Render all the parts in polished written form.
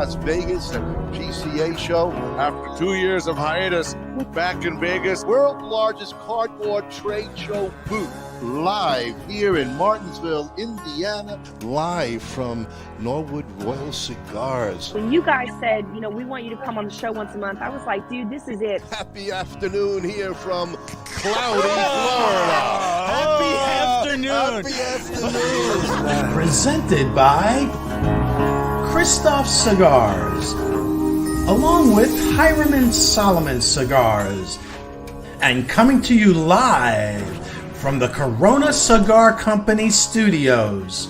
Las Vegas at the GCA show. After 2 years of hiatus, we're back in Vegas, world's largest cardboard trade show booth. Live here in Martinsville, Indiana, live from Norwood Royal Cigars. When you guys said, you know, we want you to come on the show once a month, I was like, dude, this is it. Happy afternoon here from cloudy Florida. Happy afternoon. Happy afternoon. Presented by Kristoff Cigars, along with Hiram Solomon Cigars, and coming to you live from the Corona Cigar Company studios.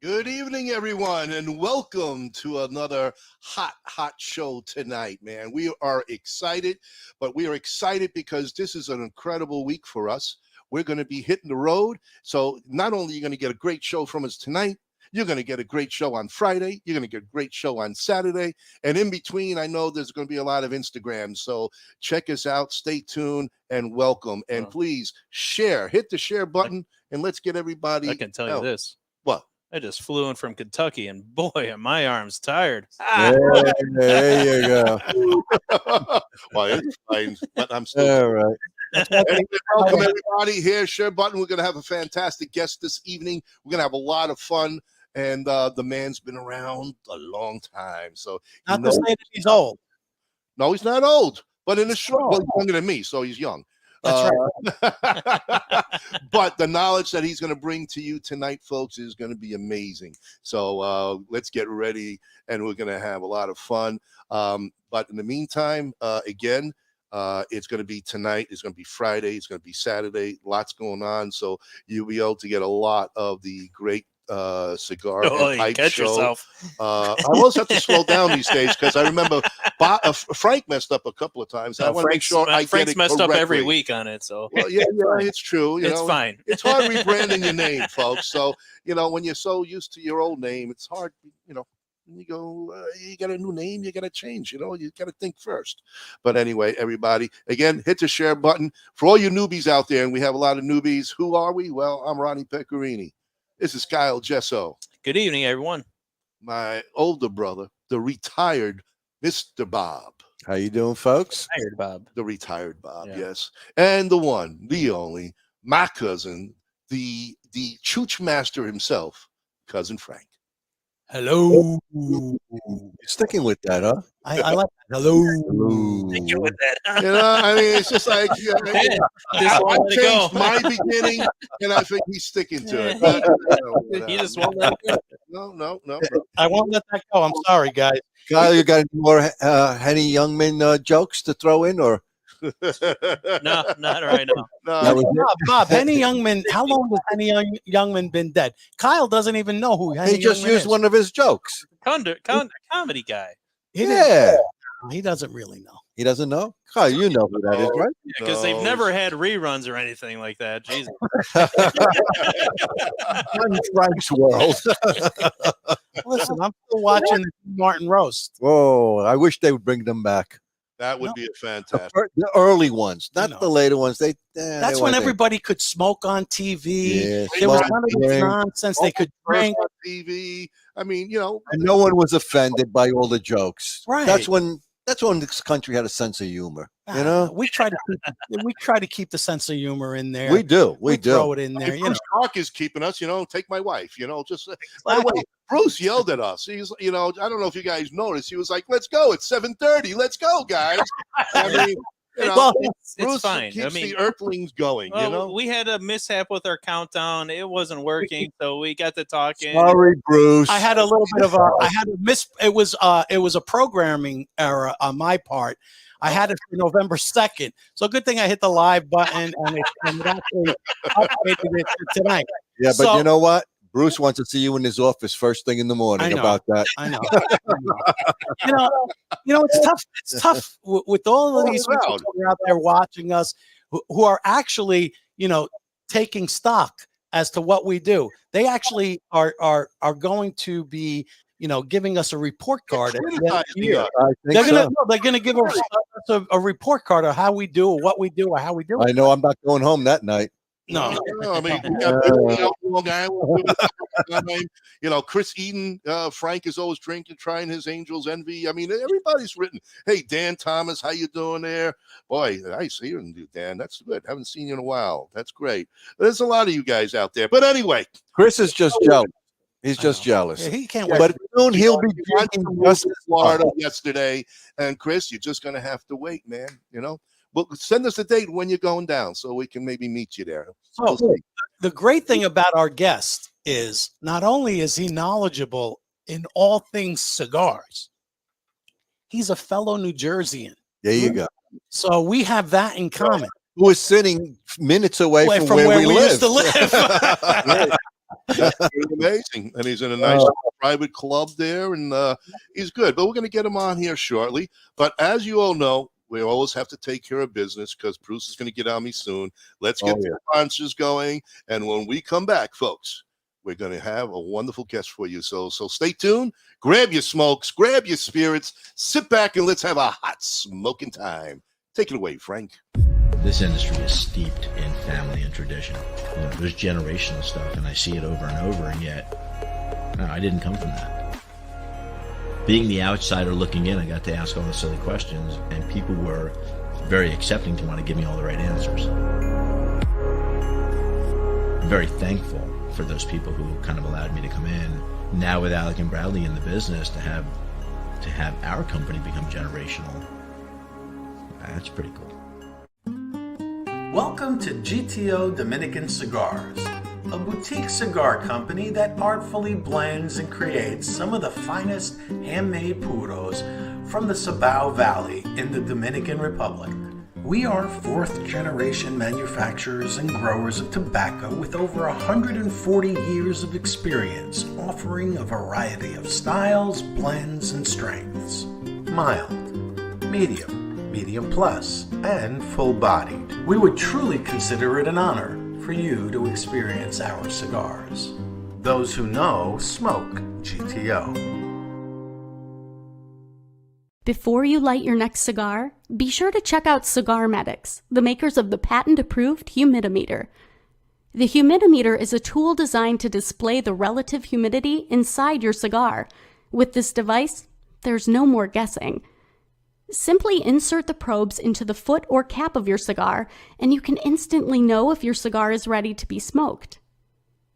Good evening, everyone, and welcome to another hot show tonight, man. We are excited, but we are excited because this is an incredible week for us. We're going to be hitting the road. So not only are you going to get a great show from us tonight, you're going to get a great show on Friday. You're going to get a great show on Saturday. And in between, I know there's going to be a lot of Instagram. So check us out. Stay tuned and welcome. And please share. Hit the share button and let's get everybody. I can tell you this. What? I just flew in from Kentucky, and boy, are my arms tired. There you go. Well, it's fine, but I'm still All right. Anyway, welcome everybody here. Share button. We're going to have a fantastic guest this evening. We're going to have a lot of fun. And the man's been around a long time. So Not to say that he's old. No, he's not old. But in a short, well, he's younger than me, so he's young. That's right. But the knowledge that he's going to bring to you tonight, folks, is going to be amazing. So let's get ready, and we're going to have a lot of fun. But in the meantime, again, it's going to be tonight. It's going to be Friday. It's going to be Saturday. Lots going on. So you'll be able to get a lot of the great cigar and pipe catch show. yourself. I always have to slow down these days because I remember Frank messed up a couple of times. I want to make sure Frank's get it messed correctly. up every week on it, so Well, yeah, it's true. it's fine. It's hard rebranding your name, folks. So when you're so used to your old name, it's hard. You go, you got a new name, you got to change. You got to think first. But anyway, everybody, again, hit the share button for all you newbies out there, and we have a lot of newbies. Who are we? Well, I'm Ronnie Pecorini. This is Kyle Jesso. Good evening, everyone. My older brother, the retired Mr. Bob. How you doing, folks? Tired, Bob. The retired Bob, Yeah. yes. And the one, the only, my cousin, the chooch master himself, Cousin Frank. Hello. You're sticking with that, huh? I like hello. Thank you with that. I mean, it's just like I changed my beginning, and I think he's sticking to it. But, He just won't let it go. No. I won't let that go. I'm sorry, guys. Kyle, you got any more Henny Youngman jokes to throw in, or? No, not right now. That was it? Bob, Henny Youngman, how long has Henny Youngman been dead? Kyle doesn't even know who Henny He just Youngman used is. one of his jokes. Comedy guy. He Yeah. he doesn't really know. He doesn't know? Kyle, you know who that is, right? Because they've never had reruns or anything like that. Jesus. Not in Frank's world. Listen, I'm still watching the Martin roast. Whoa, I wish they would bring them back. That would be a fantastic. The early ones, not the later ones. That's they when weren't everybody could smoke on TV. Yeah, There was smoke, none of this drink. nonsense. They could drink. on TV. I mean, And no one was offended by all the jokes. Right. That's when this country had a sense of humor. We try to keep the sense of humor in there. We do. We throw it in there. If Bruce Clark is keeping us, take my wife, just by the way, Bruce yelled at us. He's, I don't know if you guys noticed. He was like, "Let's go! It's 7:30. Let's go, guys!" I mean, It's Bruce fine. keeps I mean, the Earthlings going. we had a mishap with our countdown. It wasn't working, so we got to talking. Sorry, Bruce. I had a little bit of it was a programming error on my part. I had it for November 2nd. So good thing I hit the live button and it actually updated it to tonight. Yeah, but you know what? Bruce wants to see you in his office first thing in the morning about that. I know. It's tough. It's tough with all of these people who are out there watching us who are actually, taking stock as to what we do. They actually are going to be, giving us a report card at the end of the year. They're gonna give us a report card of how we do, or what we do, or how we do it. I know I'm not going home that night. No. I mean, we got people out in Long Island. You know, Chris Eden, Frank is always drinking, trying his Angel's Envy. I mean, everybody's written. Hey, Dan Thomas, how you doing there? Boy, I see you, Dan. That's good. Haven't seen you in a while. That's great. There's a lot of you guys out there. But anyway, Chris is just jealous. He's just jealous. Yeah, he can't wait. But soon he'll be went drinking to just Florida yesterday, and Chris, you're just gonna have to wait, man. You know, but send us a date when you're going down, so we can maybe meet you there. So the great thing about our guest is not only is he knowledgeable in all things cigars, he's a fellow New Jerseyan. There you go. So we have that in common. Who is sitting minutes away from where we used to live. live. That's pretty amazing, and he's in a nice private club there, and he's good. But we're going to get him on here shortly. But as you all know, we always have to take care of business because Bruce is going to get on me soon. Let's get the sponsors going, and when we come back, folks, we're going to have a wonderful guest for you. So stay tuned. Grab your smokes, grab your spirits, sit back, and let's have a hot smoking time. Take it away, Frank. This industry is steeped in family and tradition. You know, there's generational stuff, and I see it over and over, and yet, no, I didn't come from that. Being the outsider looking in, I got to ask all the silly questions, and people were very accepting to want to give me all the right answers. I'm very thankful for those people who kind of allowed me to come in. Now with Alec and Bradley in the business, to have our company become generational, that's pretty cool. Welcome to GTO Dominican Cigars, a boutique cigar company that artfully blends and creates some of the finest handmade puros from the Cibao Valley in the Dominican Republic. We are fourth-generation manufacturers and growers of tobacco with over 140 years of experience, offering a variety of styles, blends, and strengths. Mild, medium plus, and full-bodied. We would truly consider it an honor for you to experience our cigars. Those who know smoke GTO. Before you light your next cigar, be sure to check out Cigar Medics, the makers of the patent-approved humidimeter. The humidimeter is a tool designed to display the relative humidity inside your cigar. With this device, there's no more guessing. Simply insert the probes into the foot or cap of your cigar, and you can instantly know if your cigar is ready to be smoked.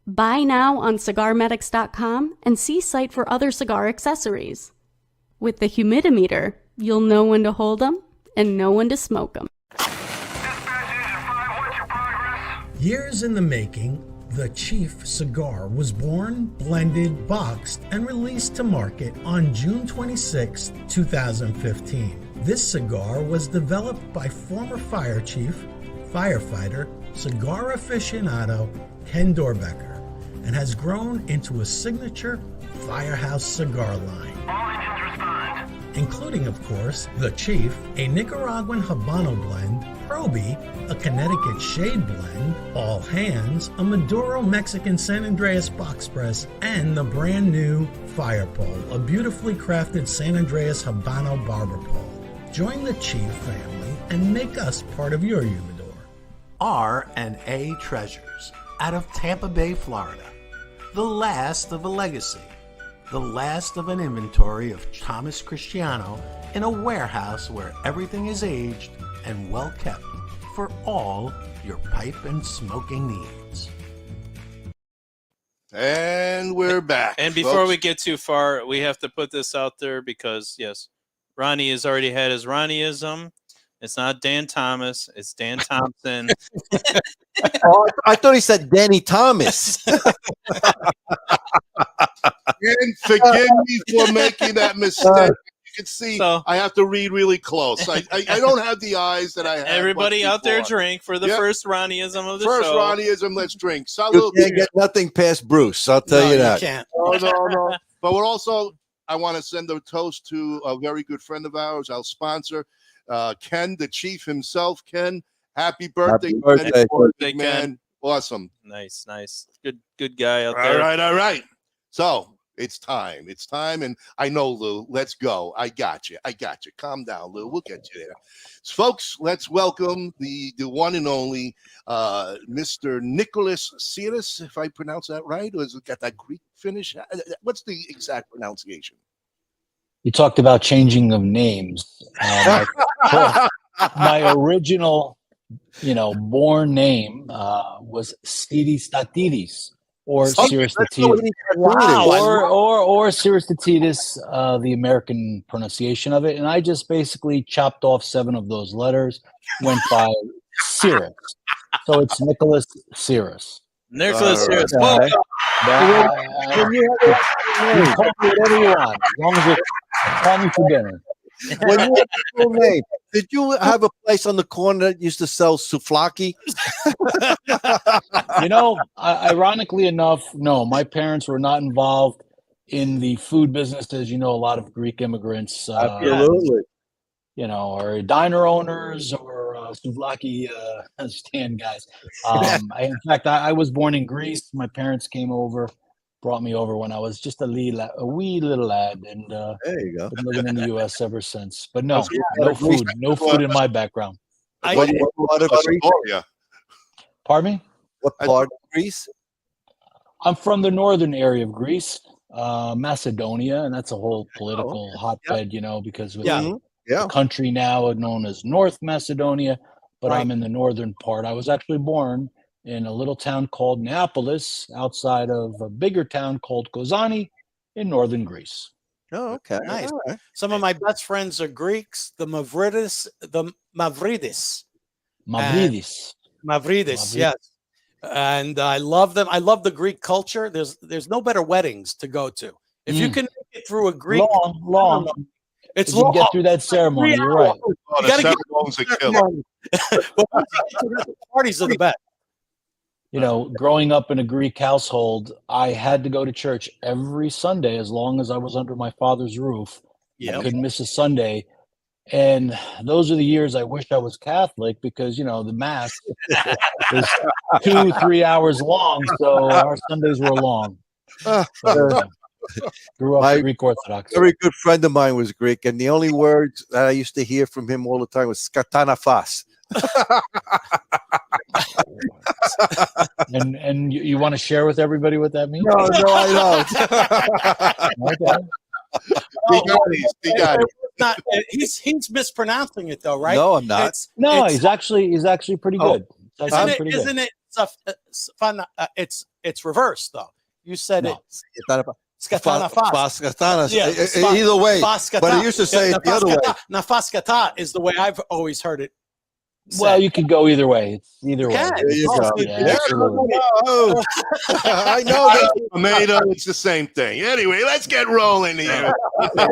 Buy now on CigarMedics.com and see site for other cigar accessories. With the humidimeter, you'll know when to hold them and know when to smoke them. Years in the making, the Chief cigar was born, blended, boxed, and released to market on June 26, 2015. This cigar was developed by former fire chief, firefighter, cigar aficionado Ken Dorbecker, and has grown into a signature firehouse cigar line. All engines respond. Including, of course, the Chief, a Nicaraguan Habano blend, Proby, a Connecticut Shade blend, All Hands, a Maduro Mexican San Andreas box press, and the brand new Fire Pole, a beautifully crafted San Andreas Habano barber pole. Join the Chief family and make us part of your humidor. R&A Treasures, out of Tampa Bay, Florida. The last of a legacy. The last of an inventory of Thomas Cristiano in a warehouse where everything is aged and well kept for all your pipe and smoking needs. And we're back. And before we get too far, we have to put this out there because, yes, Ronnie has already had his Ronnieism. It's not Dan Thomas. It's Dan Thompson. Oh, I thought he said Danny Thomas. And forgive me for making that mistake. You can see I have to read really close. I don't have the eyes that I have. Everybody out there drink for the first Ronnieism of the first show. Ronnieism, let's drink. Salud. You can't get nothing past Bruce, I'll tell you that. You can't. No. But we're also, I want to send a toast to a very good friend of ours, our sponsor, Ken, the Chief himself. Ken, happy birthday. Happy birthday, man. Awesome. Nice. Good guy out there. All right. So It's time. It's time. And I know, Lou. Let's go. I got you. Calm down, Lou. We'll get you there. So, folks, let's welcome the one and only Mr. Nicholas Syris, if I pronounce that right. Or has it got that Greek finish? What's the exact pronunciation? You talked about changing of names. My original, born name was Statitis. Or Syris Tatidis. Wow. Or Syris Tatidis, the American pronunciation of it. And I just basically chopped off 7 of those letters, went by Syris. So it's Nicholas Syris. Nicholas Syris. You call me whatever you want, as long as you call me for dinner. When you had a full name, did you have a place on the corner that used to sell souvlaki? Ironically enough, no, my parents were not involved in the food business. As you know, a lot of Greek immigrants, Absolutely. are diner owners or souvlaki stand guys. In fact, I was born in Greece. My parents brought me over when I was just a wee little lad, and There you go. been living in the U.S. ever since. But no Greece. food in my background. What part of Greece? Pardon me? What part of Greece? I'm from the northern area of Greece, Macedonia, and that's a whole political hotbed, because with the country now known as North Macedonia, but I'm in the northern part. I was actually born in a little town called Neapolis, outside of a bigger town called Kozani in northern Greece. Oh, okay. Nice. All right. Some of my best friends are Greeks. The Mavridis. Mavridis, yes. And I love them. I love the Greek culture. There's no better weddings to go to. If you can make it through a Greek long. It's if you long. can get through that ceremony, you're right. You gotta get through the ceremony. But once you get to the parties are the best. Growing up in a Greek household, I had to go to church every Sunday as long as I was under my father's roof. I couldn't miss a Sunday. And those are the years I wished I was Catholic because, the Mass is 2-3 hours long. So our Sundays were long. Grew up Greek Orthodox. A very good friend of mine was Greek, and the only words that I used to hear from him all the time was "skatanafas." and you want to share with everybody what that means? No, I don't. He's mispronouncing it though, right? No, I'm not. He's actually pretty good. Isn't it fun? It's reversed though. You said it. Skatana. Yeah, either way, but he used to say it the other way. Nafaskata is the way I've always heard it. Well, you could go either way. It's either way. There you go. Yeah, absolutely. I know that tomato. It's the same thing. Anyway, let's get rolling here. My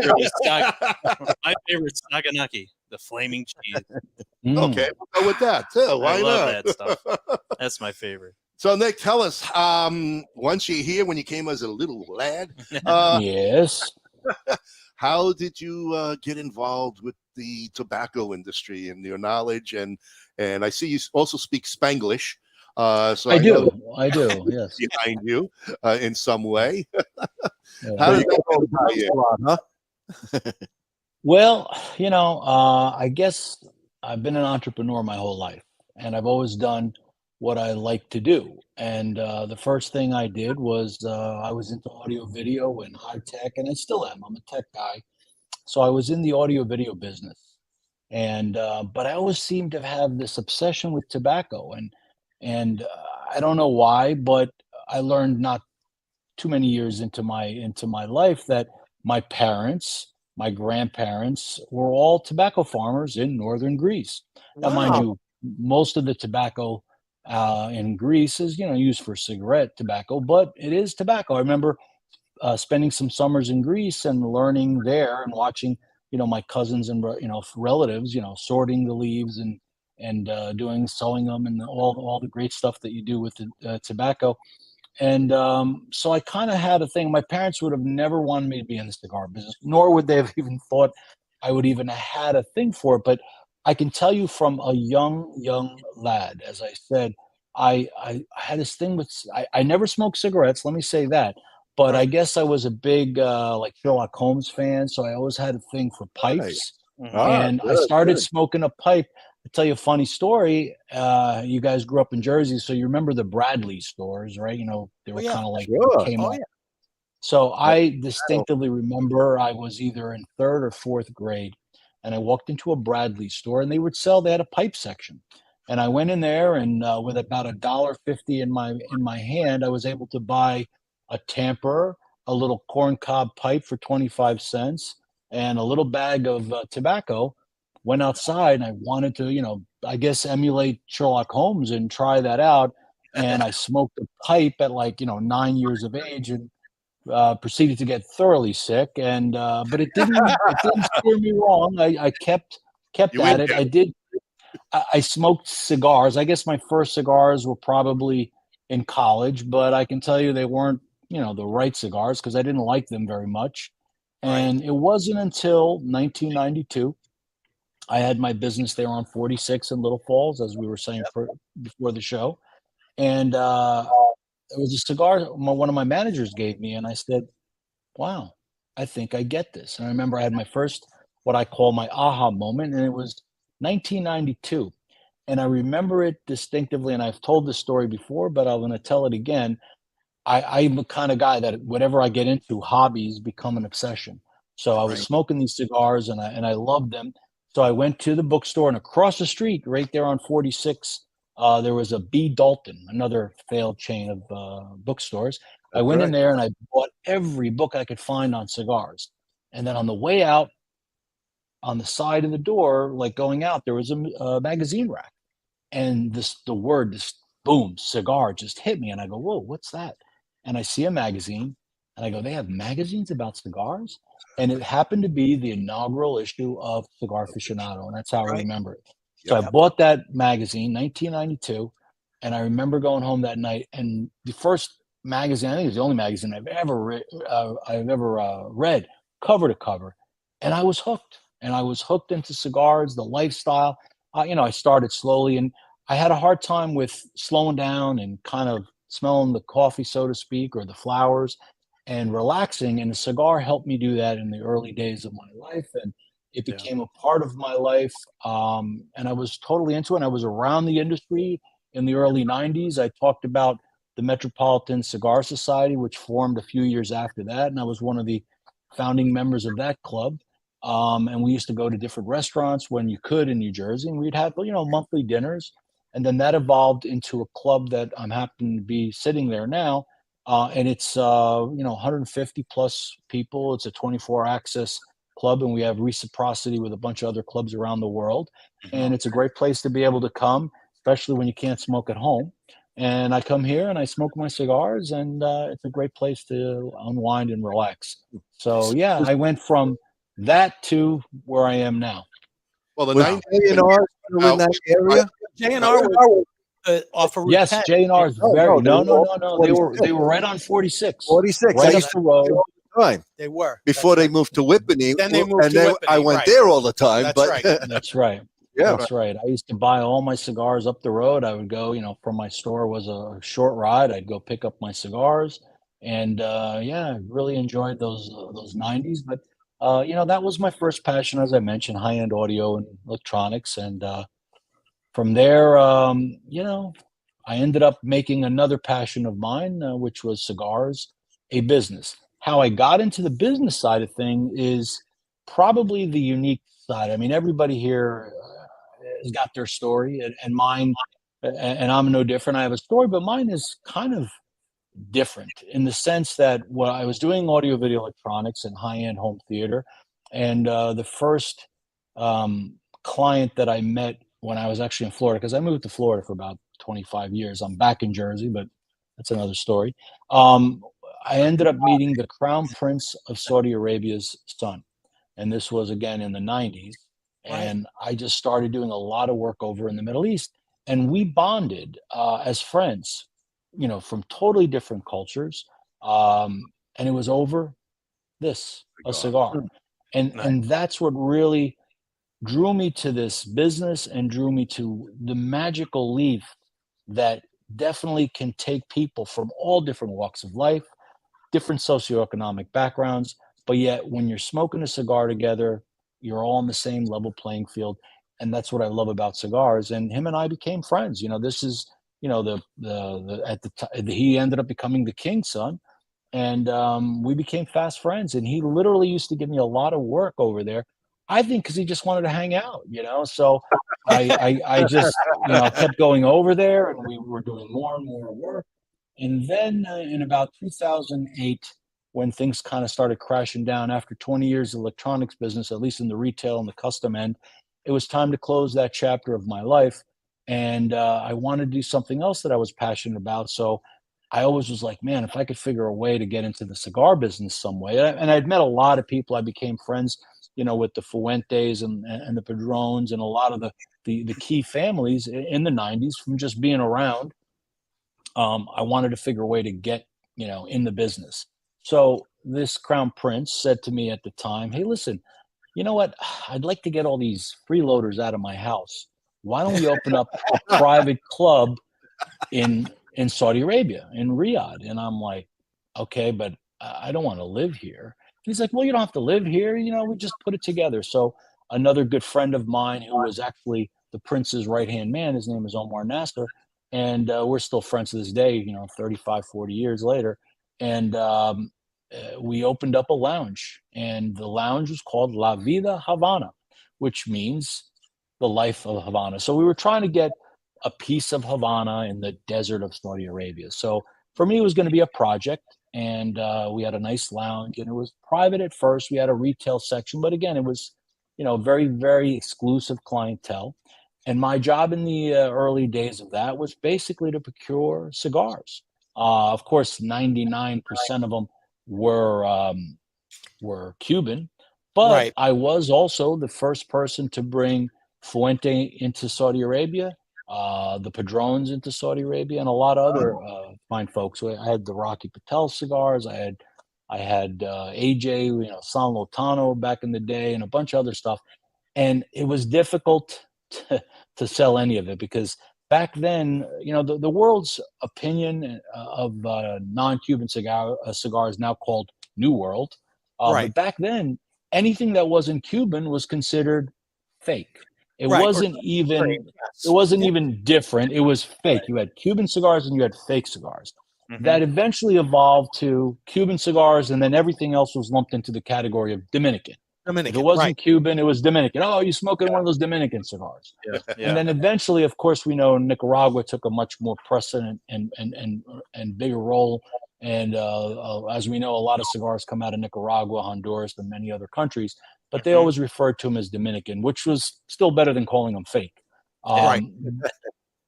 favorite Saganaki, the flaming cheese. Okay, we'll go with that too. Why I love not? that stuff. That's my favorite. So, Nick, tell us, once you're here, when you came as a little lad, yes. How did you get involved with the tobacco industry and your knowledge? And I see you also speak Spanglish. So I do. Yes. Behind you in some way. Yeah. How did that go? Well, I guess I've been an entrepreneur my whole life, and I've always done what I like to do. And the first thing I did was I was into audio video and high tech, and I still am. I'm a tech guy. So I was in the audio video business. And but I always seemed to have this obsession with tobacco. And I don't know why, but I learned not too many years into my life that my parents, my grandparents were all tobacco farmers in northern Greece. Now, mind you, most of the tobacco in Greece is, used for cigarette tobacco, but it is tobacco. I remember spending some summers in Greece and learning there and watching, my cousins and, relatives, sorting the leaves and sewing them and all the great stuff that you do with the tobacco. And so I kind of had a thing. My parents would have never wanted me to be in the cigar business, nor would they have even thought I would even have had a thing for it. But I can tell you from a young lad, as I said, I had this thing with, I never smoked cigarettes, let me say that, But I guess I was a big like Sherlock Holmes fan, so I always had a thing for pipes. And I started smoking a pipe. To tell you a funny story, you guys grew up in Jersey, so you remember the Bradley stores, right? You know, they were kind of like came up. So I distinctively remember I was either in 3rd or 4th grade, and I walked into a Bradley store, and they had a pipe section. And I went in there, and with about $1.50 in my hand, I was able to buy a tamper, a little corncob pipe for 25 cents, and a little bag of tobacco. Went outside, and I wanted to, you know, I guess emulate Sherlock Holmes and try that out. And I smoked a pipe at 9 years of age, and proceeded to get thoroughly sick. And but it didn't steer me wrong. I kept at it. I smoked cigars. I guess my first cigars were probably in college, but I can tell you they weren't, the right cigars because I didn't like them very much. And it wasn't until 1992 I had my business there on 46 in Little Falls, as we were saying before the show. And it was a cigar one of my managers gave me, and I said, wow, I think I get this. And I remember I had my first, what I call my aha moment, and it was 1992. And I remember it distinctively, and I've told this story before, but I'm going to tell it again. I'm the kind of guy that whatever I get into, hobbies become an obsession. So I was smoking these cigars, and I loved them. So I went to the bookstore, and across the street, right there on 46, there was a B. Dalton, another failed chain of bookstores. I went in there, and I bought every book I could find on cigars. And then on the way out, on the side of the door, like going out, there was a magazine rack. And the word, boom, cigar just hit me. And I go, whoa, what's that? And I see a magazine, and I go, they have magazines about cigars? And it happened to be the inaugural issue of Cigar Aficionado, and that's how I remember it. So I bought that magazine, 1992, and I remember going home that night, and the first magazine, I think it was the only magazine I've ever read, cover to cover, and I was hooked. And I was hooked into cigars, the lifestyle. I started slowly, and I had a hard time with slowing down and kind of smelling the coffee, so to speak, or the flowers, and relaxing. And the cigar helped me do that in the early days of my life, and it became a part of my life. And I was totally into it. And I was around the industry in the early 90s. I talked about the Metropolitan Cigar Society, which formed a few years after that, and I was one of the founding members of that club. And we used to go to different restaurants when you could in New Jersey, and we'd have, monthly dinners. And then that evolved into a club that I'm happy to be sitting there now. And it's, 150 plus people. It's a 24 access club, and we have reciprocity with a bunch of other clubs around the world. And it's a great place to be able to come, especially when you can't smoke at home. And I come here and I smoke my cigars, and it's a great place to unwind and relax. So, yeah, I went from that to where I am now. Well, the J&R in that area. J&R was off of Route Yes, 10. J&R is very no. They were right on 46. 46. Right I up used the road. all the time They were before they moved to Whippany. Then they moved and to then Whippany, I went right. there all the time. That's but right. That's right. Yeah. That's right. I used to buy all my cigars up the road. I would go, from my store was a short ride. I'd go pick up my cigars, and I really enjoyed those 90s. But that was my first passion, as I mentioned, high-end audio and electronics. And from there, I ended up making another passion of mine, which was cigars, a business. How I got into the business side of things is probably the unique side. I mean, everybody here has got their story, and mine, and I'm no different. I have a story, but mine is kind of different in the sense that when I was doing audio video electronics and high-end home theater, and the first client that I met when I was actually in Florida, because I moved to Florida for about 25 years. I'm back in Jersey, but that's another story. I ended up meeting the Crown Prince of Saudi Arabia's son, and this was again in the 90s. And I just started doing a lot of work over in the Middle East, and we bonded as friends, from totally different cultures. And it was over a cigar. And that's what really drew me to this business and drew me to the magical leaf that definitely can take people from all different walks of life different socioeconomic backgrounds, but yet when you're smoking a cigar together, you're all on the same level playing field. And that's what I love about cigars. And him and I became friends. This is, he ended up becoming the king's son. And we became fast friends. And he literally used to give me a lot of work over there. I think because he just wanted to hang out, So I just, kept going over there, and we were doing more and more work. And then in about 2008, when things kind of started crashing down after 20 years of electronics business, at least in the retail and the custom end, it was time to close that chapter of my life. And I wanted to do something else that I was passionate about. So I always was like, man, if I could figure a way to get into the cigar business some way. And I'd met a lot of people. I became friends, with the Fuentes and the Padrones and a lot of the key families in the 90s from just being around. I wanted to figure a way to get, in the business. So this Crown Prince said to me at the time, hey, listen, you know what? I'd like to get all these freeloaders out of my house. Why don't we open up a private club in Saudi Arabia, in Riyadh? And I'm like, okay, but I don't want to live here. He's like, well, you don't have to live here. We just put it together. So another good friend of mine who was actually the Prince's right-hand man, his name is Omar Nasser, and we're still friends to this day, 35, 40 years later. And we opened up a lounge, and the lounge was called La Vida Havana, which means the life of Havana. So we were trying to get a piece of Havana in the desert of Saudi Arabia. So for me, it was going to be a project, and we had a nice lounge, and it was private at first. We had a retail section, but again, it was, very, very exclusive clientele. And my job in the early days of that was basically to procure cigars. Of course, 99% of them were Cuban, but Right. I was also the first person to bring Fuente into Saudi Arabia, the Padrones into Saudi Arabia, and a lot of other fine folks. So I had the Rocky Patel cigars. I had AJ, San Lotano back in the day, and a bunch of other stuff. And it was difficult to sell any of it because back then, the world's opinion of non-Cuban cigar is now called New World. Right. But back then, anything that wasn't Cuban was considered fake. It Right. wasn't even different. It was fake. You had Cuban cigars and you had fake cigars. Mhm. That eventually evolved to Cuban cigars, and then everything else was lumped into the category of Dominican. If it wasn't Cuban, it was Dominican. Oh, you smoking one of those Dominican cigars? Yeah. And then eventually, of course, we know Nicaragua took a much more precedent and bigger role. And as we know, a lot of cigars come out of Nicaragua, Honduras, and many other countries. But they always referred to them as Dominican, which was still better than calling them fake. Right.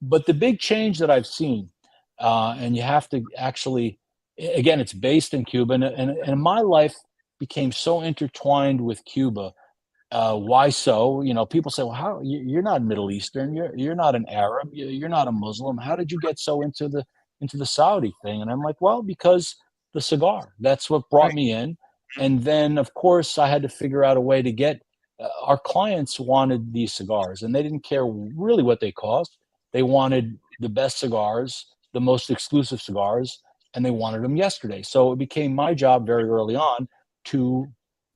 But the big change that I've seen, and you have to actually, again, it's based in Cuba, and my life became so intertwined with Cuba. Why so? People say, well, how you're not Middle Eastern, you're not an Arab, you're not a Muslim. How did you get so into the Saudi thing? And I'm like, well, because the cigar. That's what brought me in. And then, of course, I had to figure out a way to get our clients wanted these cigars, and they didn't care really what they cost. They wanted the best cigars, the most exclusive cigars, and they wanted them yesterday. So it became my job very early on to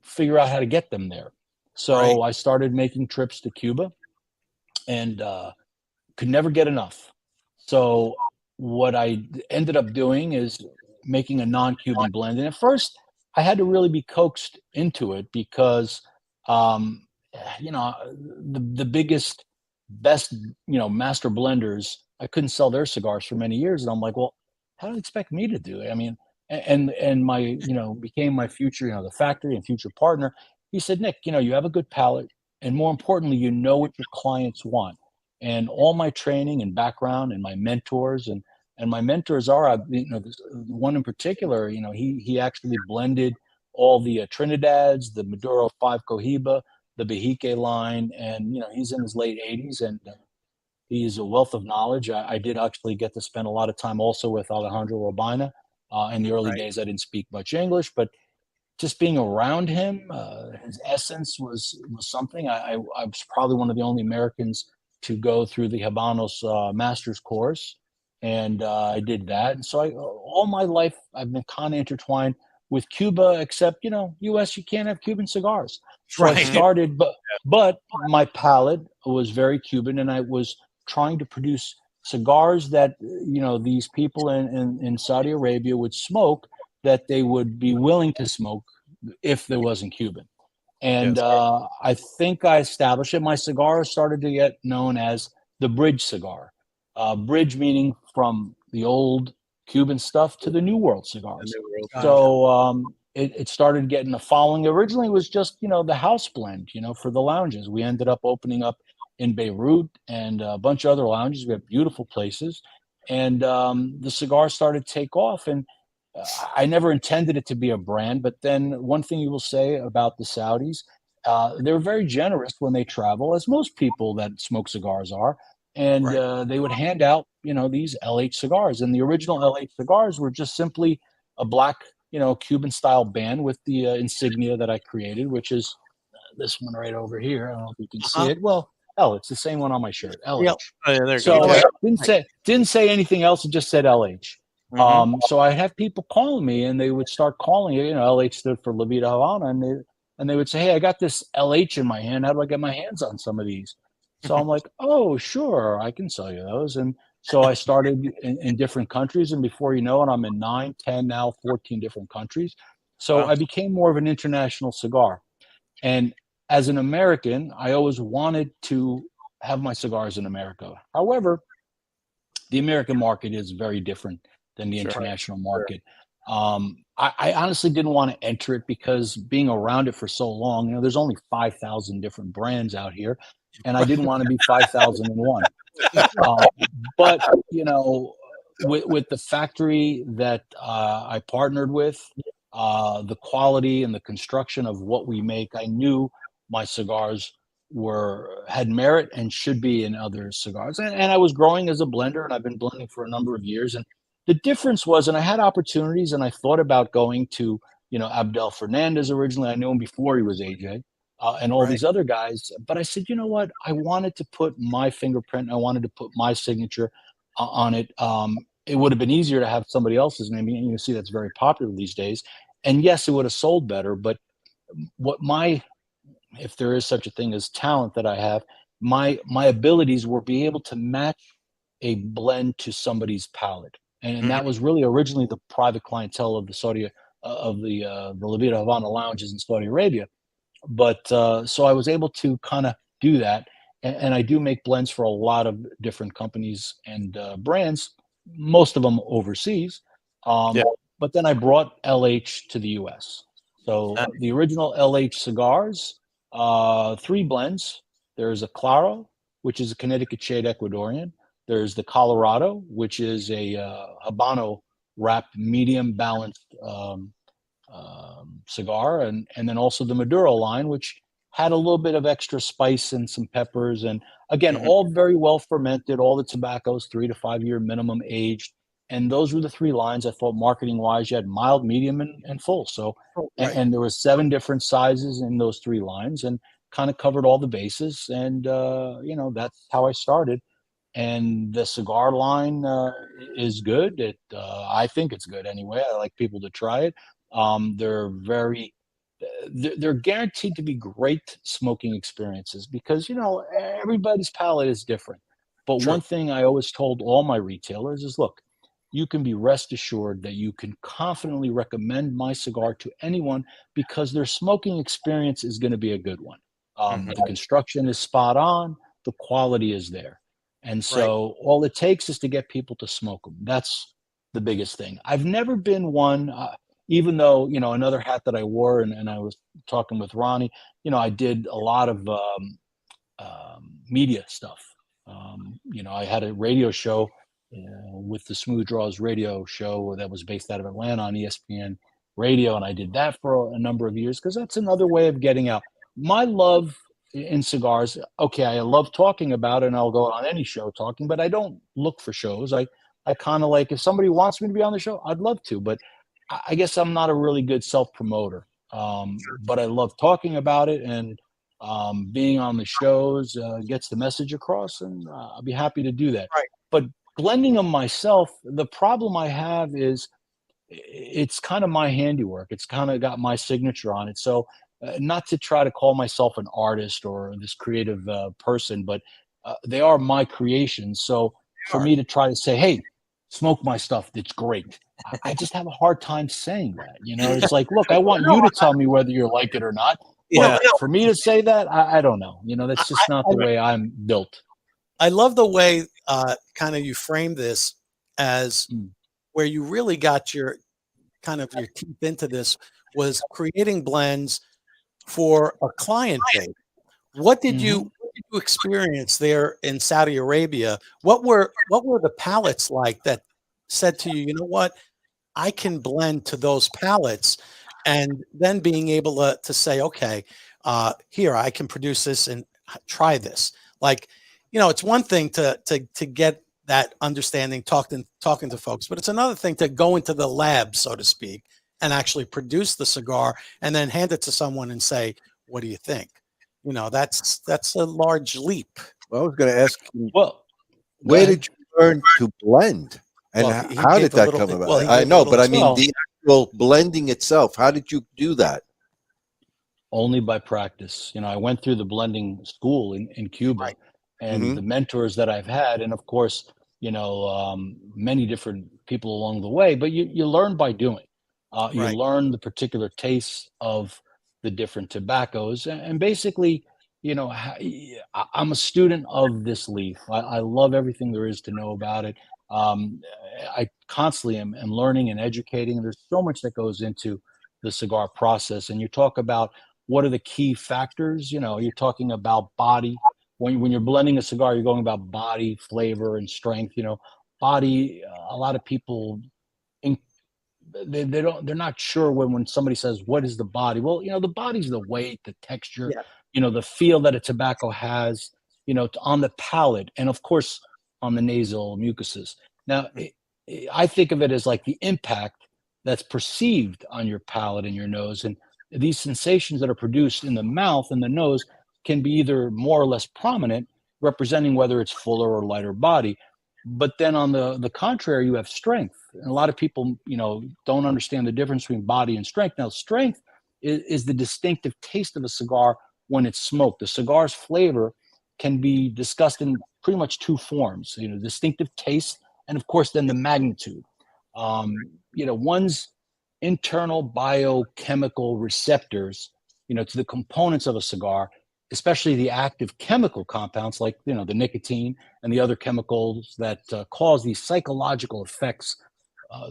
figure out how to get them there. So I started making trips to Cuba and could never get enough. So what I ended up doing is making a non-Cuban blend. And at first, I had to really be coaxed into it because, the biggest, best, master blenders, I couldn't sell their cigars for many years. And I'm like, well, how do you expect me to do it? I mean, and my, became my future, the factory and future partner. He said, Nick, you have a good palate. And more importantly, you know what your clients want. And all my training and background and my mentors and my mentors are, this one in particular, he actually blended all the Trinidads, the Maduro 5 Cohiba, the Bejique line. And, he's in his late 80s and he's a wealth of knowledge. I did actually get to spend a lot of time also with Alejandro Robina. In the early days, I didn't speak much English, but just being around him, his essence was something. I was probably one of the only Americans to go through the Habanos master's course. and I did that. And so all my life, I've been kind of intertwined with Cuba, except, U.S., you can't have Cuban cigars. So I Right. started, but my palate was very Cuban, and I was trying to produce cigars that, these people in Saudi Arabia would smoke, that they would be willing to smoke if there wasn't Cuban. And I think I established it. My cigar started to get known as the bridge cigar. Bridge meaning from the old Cuban stuff to the New World cigars. So it started getting a following. Originally, it was just, the house blend, for the lounges. We ended up opening up in Beirut and a bunch of other lounges. We have beautiful places. And the cigar started to take off. And I never intended it to be a brand. But then one thing you will say about the Saudis, they're very generous when they travel, as most people that smoke cigars are. And they would hand out, these LH cigars. And the original LH cigars were just simply a black, Cuban style band with the insignia that I created, which is this one right over here. I don't know if you can see it. Well, it's the same one on my shirt, LH. Yep. Oh, yeah, there So goes. didn't say anything else. It just said LH. So I have people calling me, and they would start calling it. LH stood for La Vida Havana, and they would say, "Hey, I got this LH in my hand. How do I get my hands on some of these?" So I'm like, "Oh, sure, I can sell you those." And so I started in different countries, and before you know it, I'm in 9, 10, now 14 different countries. So I became more of an international cigar. And as an American, I always wanted to have my cigars in America. However, the American market is very different than the international market. I honestly didn't want to enter it because being around it for so long, there's only 5,000 different brands out here, and I didn't want to be 5,001. But, with the factory that I partnered with, the quality and the construction of what we make, I knew my cigars had merit and should be in other cigars. And I was growing as a blender, and I've been blending for a number of years. And the difference was, and I had opportunities, and I thought about going to, Abdel Fernandez originally. I knew him before he was AJ, and all these other guys. But I said, you know what? I wanted to put my fingerprint. I wanted to put my signature on it. It would have been easier to have somebody else's name. And you see that's very popular these days. And yes, it would have sold better. But if there is such a thing as talent that I have, my abilities were be able to match a blend to somebody's palate. And that was really originally the private clientele of the La Vida Havana lounges in Saudi Arabia. But so I was able to kind of do that. And I do make blends for a lot of different companies and brands, most of them overseas. But then I brought LH to the US. So the original LH cigars, 3 blends. There's a Claro, which is a Connecticut shade Ecuadorian. There's the Colorado, which is a Habano wrapped medium balanced cigar. And then also the Maduro line, which had a little bit of extra spice and some peppers. And again, all very well fermented. All the tobaccos, 3 to 5 year minimum aged. And those were the 3 lines. I thought marketing wise, you had mild, medium, and full. So, and there was 7 different sizes in those 3 lines, and kind of covered all the bases. And, that's how I started. And the cigar line is good. I think it's good anyway. I like people to try it. They're guaranteed to be great smoking experiences because, everybody's palate is different. But one thing I always told all my retailers is, look, you can be rest assured that you can confidently recommend my cigar to anyone because their smoking experience is going to be a good one. The construction is spot on. The quality is there. And so all it takes is to get people to smoke them. That's the biggest thing. I've never been one, even though, another hat that I wore, and I was talking with Ronnie, I did a lot of media stuff. I had a radio show with the Smooth Draws radio show that was based out of Atlanta on ESPN radio. And I did that for a number of years because that's another way of getting out. My love in cigars, okay, I love talking about it, and I'll go on any show talking, but I don't look for shows. I kind of like, if somebody wants me to be on the show, I'd love to, but I guess I'm not a really good self-promoter. But I love talking about it, and being on the shows gets the message across, and I'll be happy to do that. But blending them myself, the problem I have is it's kind of my handiwork. It's kind of got my signature on it. So not to try to call myself an artist or this creative person, but they are my creations. So for me to try to say, hey, smoke my stuff, it's great. I just have a hard time saying that. You know, it's like, look, I want you to tell me whether you like it or not. Yeah. But for me to say that, I don't know. You know, that's just not the way I'm built. I love the way kind of you frame this as where you really got your kind of your teeth into this was creating blends for a client base. What did you experience there in Saudi Arabia? What were the palates like that said to you, you know what, I can blend to those palates, and then being able to say, okay, here I can produce this and try this. Like, you know, it's one thing to get that understanding, talking to folks, but it's another thing to go into the lab, so to speak, and actually produce the cigar and then hand it to someone and say, what do you think? You know, that's a large leap. Well, I was going to ask you, well, where did you learn to blend? And Well, he how gave did a that little- come about? well, he I gave a know, little but I mean, well- the actual blending itself, how did you do that? Only by practice. You know, I went through the blending school in Cuba, Right. and the mentors that I've had, and of course, you know, many different people along the way. But you learn by doing. You Right. learn the particular tastes of the different tobaccos, and basically, you know, I'm a student of this leaf. I love everything there is to know about it. I constantly am learning and educating. There's so much that goes into the cigar process, and you talk about what are the key factors. You know, you're talking about body. When you're blending a cigar, you're going about body, flavor, and strength. You know, body. A lot of people, they're not sure when somebody says what is the body. Well, you know, the body's the weight, the texture. Yeah. You know, the feel that a tobacco has. You know, on the palate, and of course on the nasal mucuses. Now, I think of it as like the impact that's perceived on your palate and your nose, and these sensations that are produced in the mouth and the nose can be either more or less prominent, representing whether it's fuller or lighter body. But then on the contrary, you have strength. And a lot of people, you know, don't understand the difference between body and strength. Now, strength is the distinctive taste of a cigar when it's smoked. The cigar's flavor can be discussed in pretty much two forms, you know, distinctive taste, and of course, then the magnitude. You know, one's internal biochemical receptors, you know, to the components of a cigar, especially the active chemical compounds like, you know, the nicotine and the other chemicals that cause these psychological effects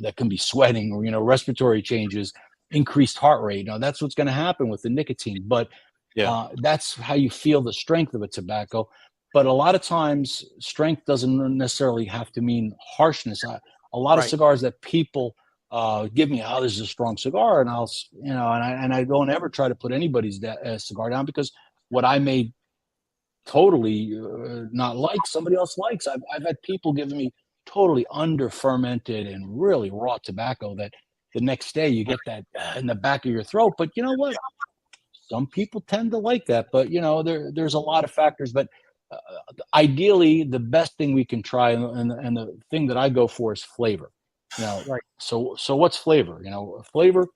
that can be sweating or, you know, respiratory changes, increased heart rate. Now, that's what's going to happen with the nicotine, but that's how you feel the strength of a tobacco. But a lot of times, strength doesn't necessarily have to mean harshness. A lot of cigars that people give me, oh, this is a strong cigar, and I'll, you know, and I don't ever try to put anybody's cigar down, because what I may totally not like, somebody else likes. I've had people giving me totally under fermented and really raw tobacco that the next day you get that in the back of your throat. But you know what? Some people tend to like that. But you know, there's a lot of factors. But ideally, the best thing we can try, and the thing that I go for is flavor. You know, so what's flavor? You know, flavor.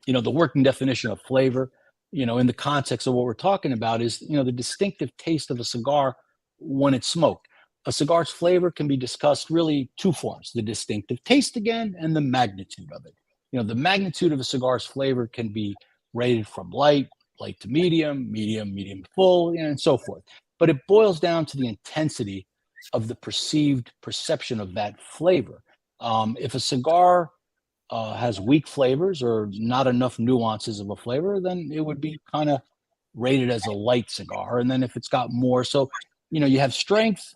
You know, the working definition of flavor, you know, in the context of what we're talking about is, you know, the distinctive taste of a cigar when it's smoked. A cigar's flavor can be discussed really two forms: the distinctive taste again, and the magnitude of it. You know, the magnitude of a cigar's flavor can be rated from light to medium, medium to full, and so forth. But it boils down to the intensity of the perceived perception of that flavor. If a cigar has weak flavors or not enough nuances of a flavor, then it would be kind of rated as a light cigar. And then if it's got more, so, you know, you have strength,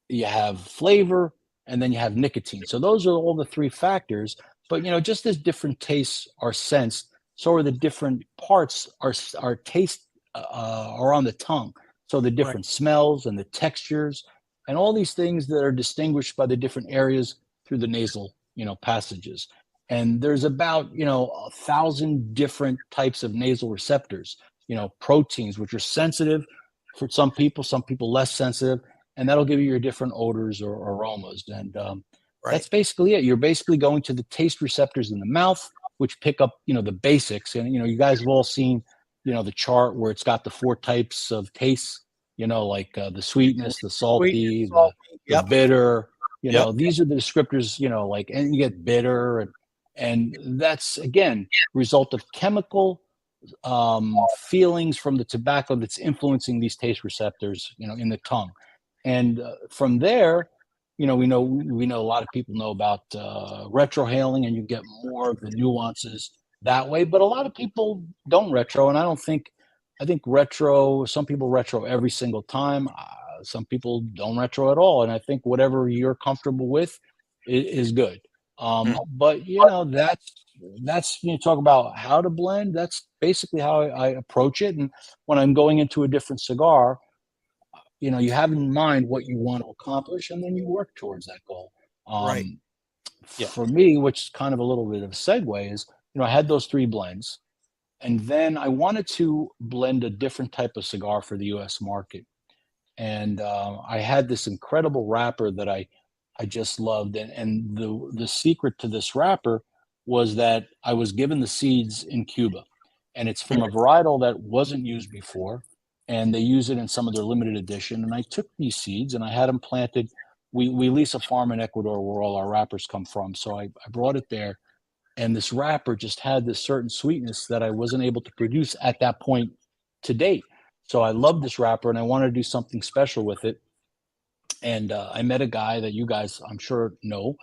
you have flavor, and then you have nicotine. So those are all the three factors. But, you know, just as different tastes are sensed, so are the different parts are taste are on the tongue. So the different smells and the textures and all these things that are distinguished by the different areas through the nasal, you know, passages. And there's about, you know, 1,000 different types of nasal receptors, you know, proteins, which are sensitive for some people less sensitive. and that'll give you your different odors or aromas. And that's basically it. You're basically going to the taste receptors in the mouth, which pick up, the basics. And, you guys have all seen, the chart where it's got the 4 types of tastes, like the sweetness, the salty, the bitter, these are the descriptors, and you get bitter. And that's, again, result of chemical feelings from the tobacco that's influencing these taste receptors, in the tongue. And from there, we know a lot of people know about retrohaling, and you get more of the nuances that way. But a lot of people don't retro, and I think retro. Some people retro every single time. Some people don't retro at all, and I think whatever you're comfortable with is good. But that's when you talk about how to blend. That's basically how I approach it. And when I'm going into a different cigar, you have in mind what you want to accomplish, and then you work towards that goal. For me, which is kind of a little bit of a segue, is I had those 3 blends, and then I wanted to blend a different type of cigar for the U.S. market. And I had this incredible wrapper that I just loved, and the secret to this wrapper was that I was given the seeds in Cuba, and it's from a varietal that wasn't used before. And they use it in some of their limited edition. And I took these seeds and I had them planted. We lease a farm in Ecuador where all our wrappers come from. So I brought it there. And this wrapper just had this certain sweetness that I wasn't able to produce at that point to date. So I loved this wrapper and I wanted to do something special with it. And I met a guy that you guys, I'm sure, know.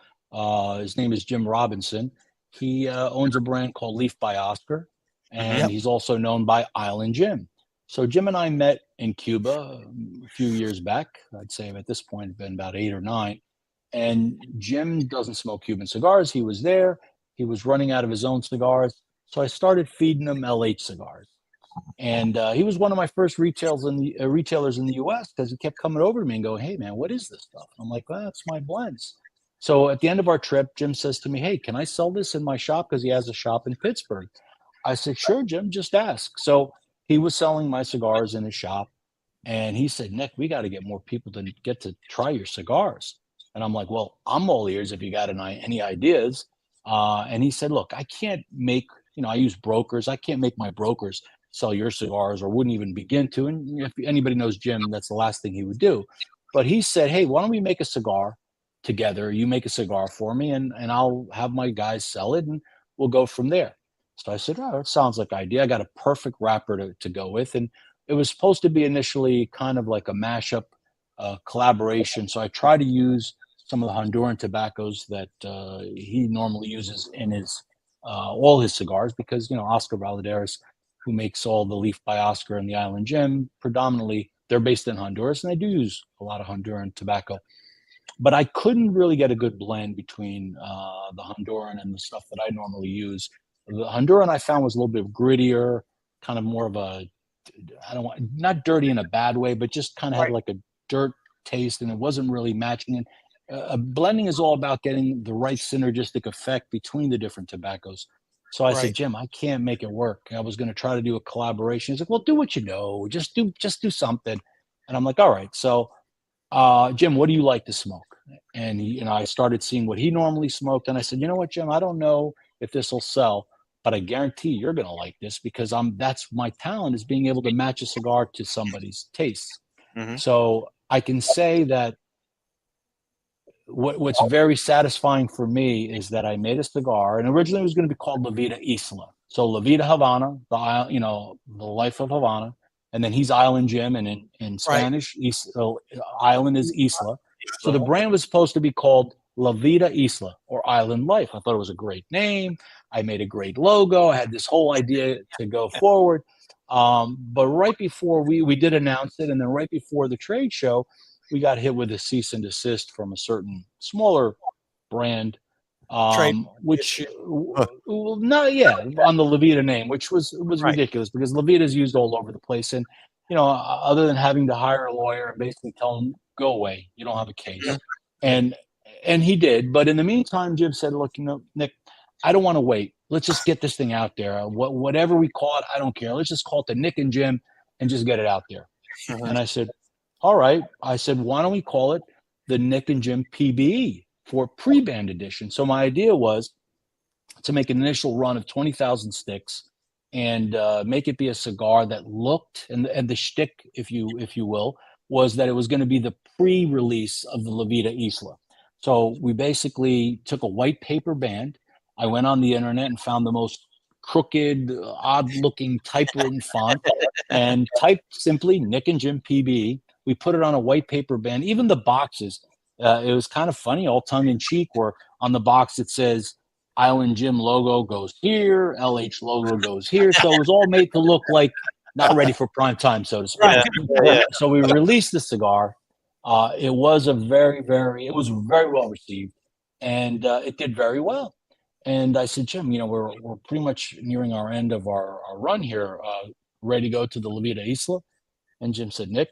His name is Jim Robinson. He owns a brand called Leaf by Oscar. And he's also known by Island Jim. So Jim and I met in Cuba a few years back. I'd say at this point, it's been about 8 or 9. And Jim doesn't smoke Cuban cigars. He was there. He was running out of his own cigars. So I started feeding him LH cigars. And he was one of my first retailers in the U.S. because he kept coming over to me and going, "Hey, man, what is this stuff?" I'm like, "Well, that's my blends." So at the end of our trip, Jim says to me, "Hey, can I sell this in my shop?" Because he has a shop in Pittsburgh. I said, "Sure, Jim, just ask." So he was selling my cigars in his shop, and he said, "Nick, we got to get more people to get to try your cigars." And I'm like, "Well, I'm all ears if you got any ideas." And he said, "Look, I can't make, I use brokers. I can't make my brokers sell your cigars, or wouldn't even begin to." And if anybody knows Jim, that's the last thing he would do. But he said, "Hey, why don't we make a cigar together? You make a cigar for me, and I'll have my guys sell it, and we'll go from there." So I said, "Oh, that sounds like an idea." I got a perfect wrapper to go with. And it was supposed to be initially kind of like a mashup collaboration. So I tried to use some of the Honduran tobaccos that he normally uses in his all his cigars, because, Oscar Valadares, who makes all the Leaf by Oscar and the Island Jim, predominantly, they're based in Honduras, and they do use a lot of Honduran tobacco. But I couldn't really get a good blend between the Honduran and the stuff that I normally use. The Honduran I found was a little bit grittier, kind of more of a, not dirty in a bad way, but just kind of had like a dirt taste, and it wasn't really matching it. Blending is all about getting the right synergistic effect between the different tobaccos. So I said, "Jim, I can't make it work." I was going to try to do a collaboration. He's like, "Well, do what you know. Just do something." And I'm like, "All right." So, "Jim, what do you like to smoke?" And I started seeing what he normally smoked. And I said, "You know what, Jim, I don't know if this will sell, but I guarantee you're going to like this, because that's my talent, is being able to match a cigar to somebody's taste." So I can say that what's very satisfying for me is that I made a cigar, and originally it was going to be called La Vida Isla. So La Vida Havana, the life of Havana, and then he's Island Jim, and in Spanish, Island is Isla. So the brand was supposed to be called La Vida Isla, or Island Life. I thought it was a great name. I made a great logo. I had this whole idea to go forward. But right before we did announce it, and then right before the trade show, we got hit with a cease and desist from a certain smaller brand, which on the La Vida name, which was ridiculous, because La Vida is used all over the place. And, other than having to hire a lawyer and basically tell him, "Go away, you don't have a case." And he did. But in the meantime, Jim said, "Look, Nick, I don't want to wait. Let's just get this thing out there. Whatever we call it, I don't care. Let's just call it the Nick and Jim and just get it out there." And I said, all right. I said, why don't we call it the Nick and Jim PBE for pre-band edition? So my idea was to make an initial run of 20,000 sticks and make it be a cigar that looked, and the shtick, if you will, was that it was going to be the pre-release of the La Vida Isla. So we basically took a white paper band. I went on the internet and found the most crooked, odd-looking typewritten font and typed simply Nick and Jim PBE. We put it on a white paper band. Even the boxes, it was kind of funny, all tongue-in-cheek, where on the box it says, Island Jim logo goes here, LH logo goes here. So it was all made to look like not ready for prime time, so to speak. Yeah. So we released the cigar. It was very well received, and it did very well. And I said, Jim, we're pretty much nearing our end of our run here, ready to go to the La Vida Isla. And Jim said, Nick,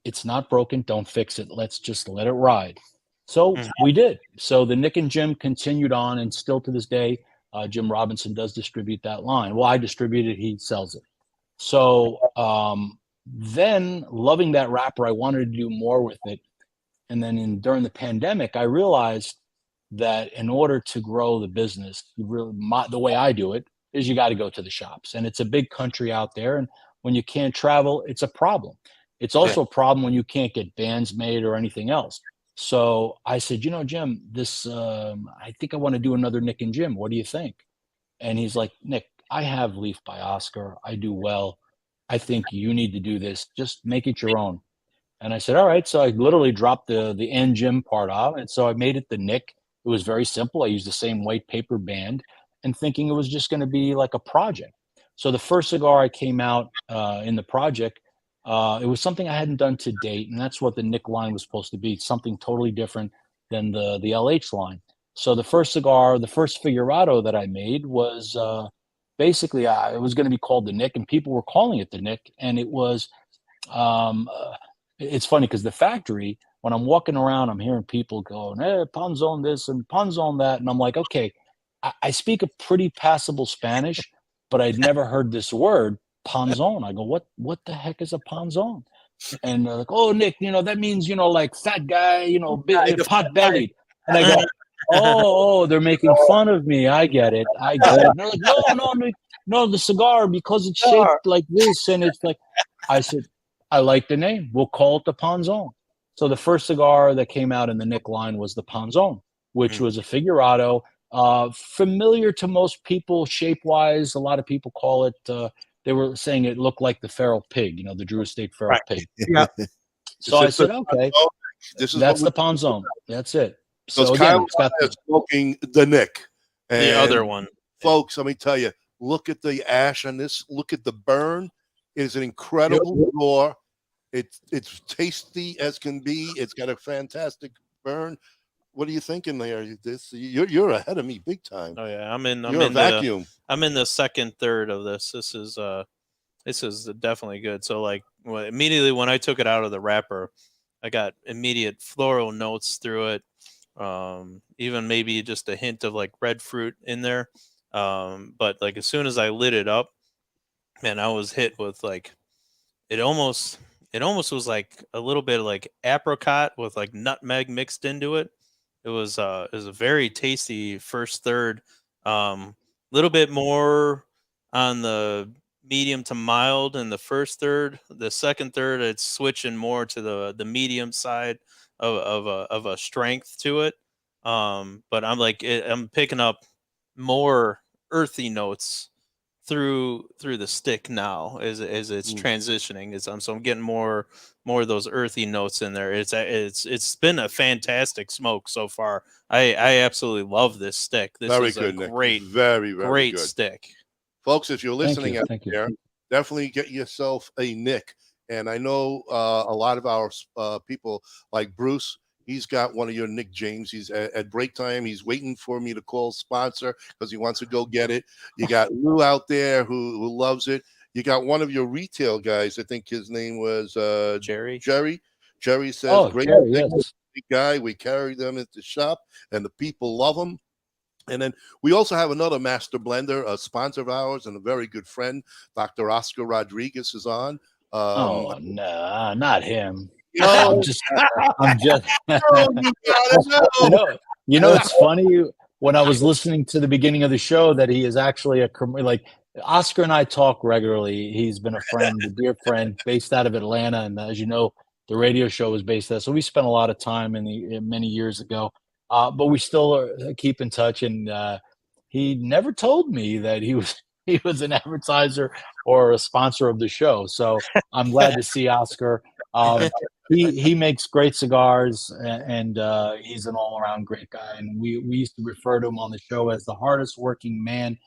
it's not broken. Don't fix it. Let's just let it ride. So we did. So the Nick and Jim continued on, and still to this day, Jim Robinson does distribute that line. Well, I distribute it. He sells it. So then, loving that wrapper, I wanted to do more with it. And then during the pandemic, I realized that in order to grow the business, the way I do it is you got to go to the shops. And it's a big country out there. And when you can't travel, it's a problem. It's also a problem when you can't get bands made or anything else. So I said, Jim, this, I think I want to do another Nick and Jim. What do you think? And he's like, Nick, I have Leaf by Oscar. I do well. I think you need to do this. Just make it your own. And I said, all right. So I literally dropped the and Jim part off. And so I made it the Nick. It was very simple. I used the same white paper band and thinking it was just going to be like a project. So the first cigar I came out in the project, it was something I hadn't done to date. And that's what the Nick line was supposed to be, something totally different than the LH line. So the first cigar, the first Figurado that I made was basically, it was going to be called the Nick, and people were calling it the Nick. And it was, it's funny because the factory, when I'm walking around, I'm hearing people going, hey, Panzon this and Panzon that. And I'm like, okay, I speak a pretty passable Spanish, but I'd never heard this word, Panzon. I go, what the heck is a Panzon? And they're like, oh, Nick, that means, like fat guy, pot bellied. And I go, oh, they're making fun of me. I get it. And they're like, no, the cigar, because it's shaped like this. And it's like, I said, I like the name. We'll call it the Panzon. So the first cigar that came out in the Nick line was the Panzon, which was a Figurado, familiar to most people shape-wise. A lot of people call it, they were saying it looked like the feral pig, the Drew Estate feral pig. Yeah. So I said, okay, that's the Panzon. That's it. So again, it's got smoking the Nick. And the other one. Folks, let me tell you, look at the ash on this. Look at the burn. It is an incredible roar. It's tasty as can be. It's got a fantastic burn. What are you thinking there? You're ahead of me big time. Oh yeah, I'm in vacuum. I'm in the second third of this. This is definitely good. So immediately when I took it out of the wrapper, I got immediate floral notes through it. Even maybe just a hint of red fruit in there. But as soon as I lit it up, man, I was hit with it almost was like a little bit of apricot with nutmeg mixed into it. It was a very tasty first third. Little bit more on the medium to mild in the first third. The second third, it's switching more to the medium side of a strength to it. But I'm picking up more earthy notes through the stick now as it's transitioning. So I'm getting more of those earthy notes in there. It's been a fantastic smoke so far. I absolutely love this stick. This is a great, very great good stick. Folks, if you're listening out Thank there, definitely get yourself a Nick. And I know a lot of our people like Bruce, he's got one of your Nick James. He's at break time. He's waiting for me to call sponsor because he wants to go get it. You got Lou out there who loves it. You got one of your retail guys. I think his name was Jerry. Jerry says, great Jerry, yes. guy. We carry them at the shop and the people love them. And then we also have another master blender, a sponsor of ours and a very good friend, Dr. Oscar Rodriguez is on. No, not him. I'm just. You know, it's funny when I was listening to the beginning of the show that he is actually like Oscar and I talk regularly. He's been a friend, a dear friend, based out of Atlanta, and as you know, the radio show is based there. So we spent a lot of time many years ago, but we still keep in touch. And he never told me that he was an advertiser or a sponsor of the show. So I'm glad to see Oscar. He makes great cigars, and he's an all-around great guy. And we used to refer to him on the show as the hardest working man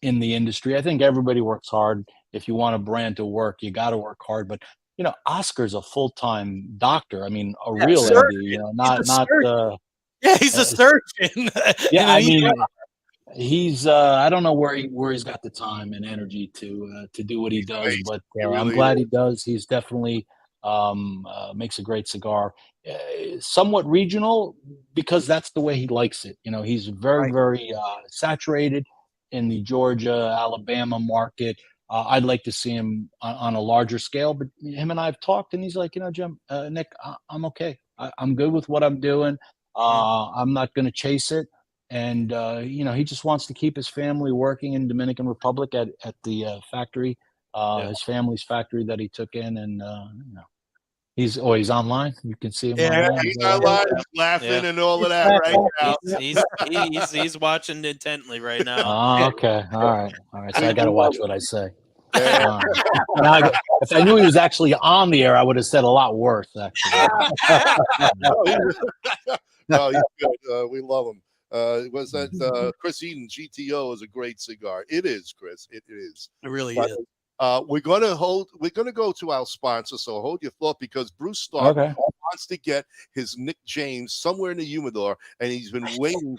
in the industry. I think everybody works hard. If you want a brand to work, you got to work hard. But you know, Oscar's a full-time doctor. I mean, a real MD. You know, not. Yeah, he's a surgeon. Yeah, I mean, he's. I don't know where he's got the time and energy to do what he does, but I'm glad he does. He's definitely. Makes a great cigar, somewhat regional because that's the way he likes it. You know, he's very saturated in the Georgia, Alabama market. I'd like to see him on a larger scale, but him and I have talked, and he's like, you know, Jim, Nick, I'm okay. I'm good with what I'm doing. I'm not going to chase it. And, you know, he just wants to keep his family working in Dominican Republic at the factory, his family's factory that he took in. And, you know, he's online. You can see him. Yeah, he's online, laughing and all of that right now. He's watching intently right now. Oh, okay. All right. So I got to watch what I say. Now, if I knew he was actually on the air, I would have said a lot worse, actually. No, he's good. We love him. Was that Chris Eden? GTO is a great cigar. It is, Chris. It is. It really is. We're gonna go to our sponsor, so hold your thought, because Bruce Stark wants to get his Nick James somewhere in the humidor, and he's been waiting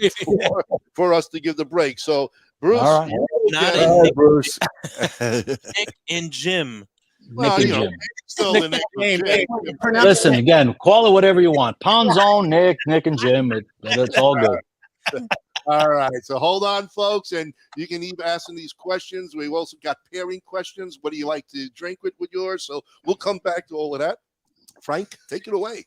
for us to give the break. So Bruce, Bruce, Nick and Jim. Well, Nick and Jim. Listen, again, call it whatever you want. Pound Zone, Nick and Jim. It's all good. All right, so hold on, folks, and you can keep asking these questions. We've also got pairing questions. What do you like to drink with yours? So we'll come back to all of that. Frank, take it away.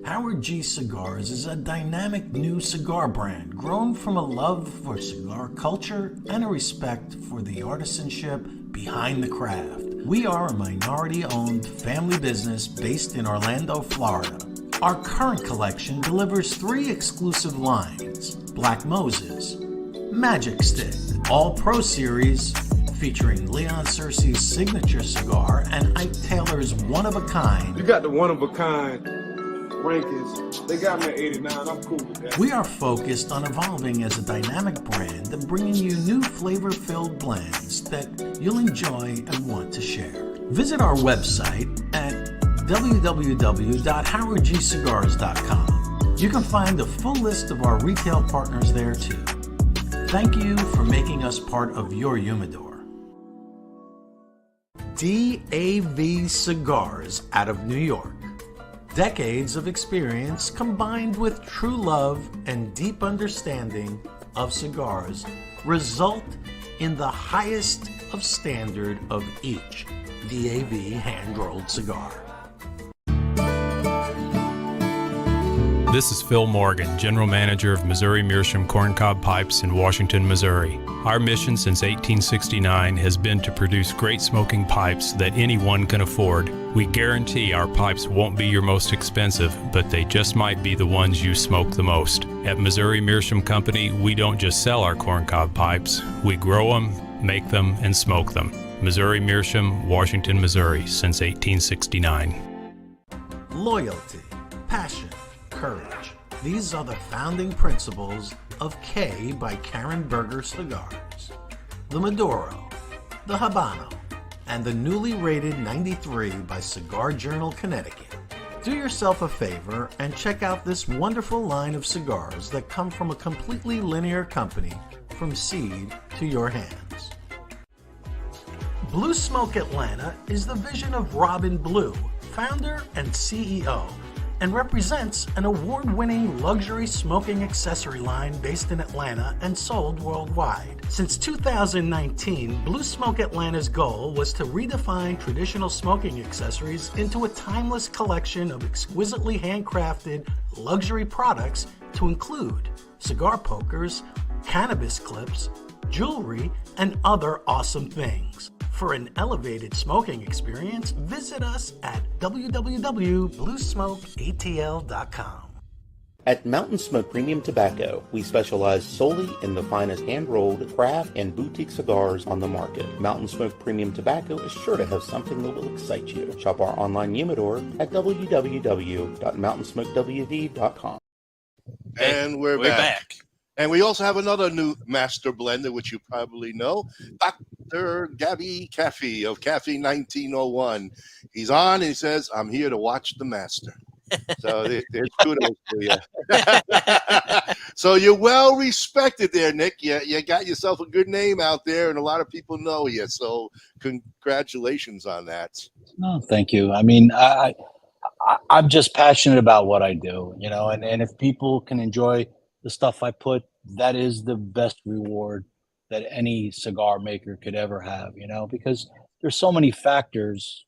Howard G Cigars is a dynamic new cigar brand grown from a love for cigar culture and a respect for the artisanship behind the craft. We are a minority-owned family business based in Orlando, Florida. Our current collection delivers 3 exclusive lines: Black Moses, Magic Stick, All Pro Series, featuring Leon Searcy's signature cigar and Ike Taylor's one-of-a-kind. You got the one-of-a-kind rankings. They got me at 89. I'm cool with that. We are focused on evolving as a dynamic brand and bringing you new flavor-filled blends that you'll enjoy and want to share. Visit our website at www.howardgcigars.com. You can find a full list of our retail partners there too. Thank you for making us part of your humidor. DAV Cigars out of New York. Decades of experience combined with true love and deep understanding of cigars result in the highest of standard of each DAV hand-rolled cigar. This is Phil Morgan, General Manager of Missouri Meerschaum Corncob Pipes in Washington, Missouri. Our mission since 1869 has been to produce great smoking pipes that anyone can afford. We guarantee our pipes won't be your most expensive, but they just might be the ones you smoke the most. At Missouri Meerschaum Company, we don't just sell our corncob pipes, we grow them, make them, and smoke them. Missouri Meerschaum, Washington, Missouri, since 1869. Loyalty, passion, courage. These are the founding principles of K by Karen Berger Cigars. The Maduro, the Habano, and the newly rated 93 by Cigar Journal Connecticut. Do yourself a favor and check out this wonderful line of cigars that come from a completely linear company from seed to your hands. Blue Smoke Atlanta is the vision of Robin Blue, founder and CEO. and represents an award-winning luxury smoking accessory line based in Atlanta and sold worldwide. Since 2019, Blue Smoke Atlanta's goal was to redefine traditional smoking accessories into a timeless collection of exquisitely handcrafted luxury products to include cigar pokers, cannabis clips, jewelry, and other awesome things. For an elevated smoking experience, visit us at www.bluesmokeatl.com. At Mountain Smoke Premium Tobacco, we specialize solely in the finest hand-rolled, craft, and boutique cigars on the market. Mountain Smoke Premium Tobacco is sure to have something that will excite you. Shop our online humidor at www.mountainsmokewd.com. And we're back. And we also have another new master blender, which you probably know, Dr. Gabby Caffey of Kafie 1901. He's on and he says, I'm here to watch the master. So there's kudos to you. So you're well respected there, Nick. You got yourself a good name out there, and a lot of people know you. So congratulations on that. Oh, thank you. I mean, I'm just passionate about what I do, you know, and if people can enjoy the stuff I put, that is the best reward that any cigar maker could ever have, you know, because there's so many factors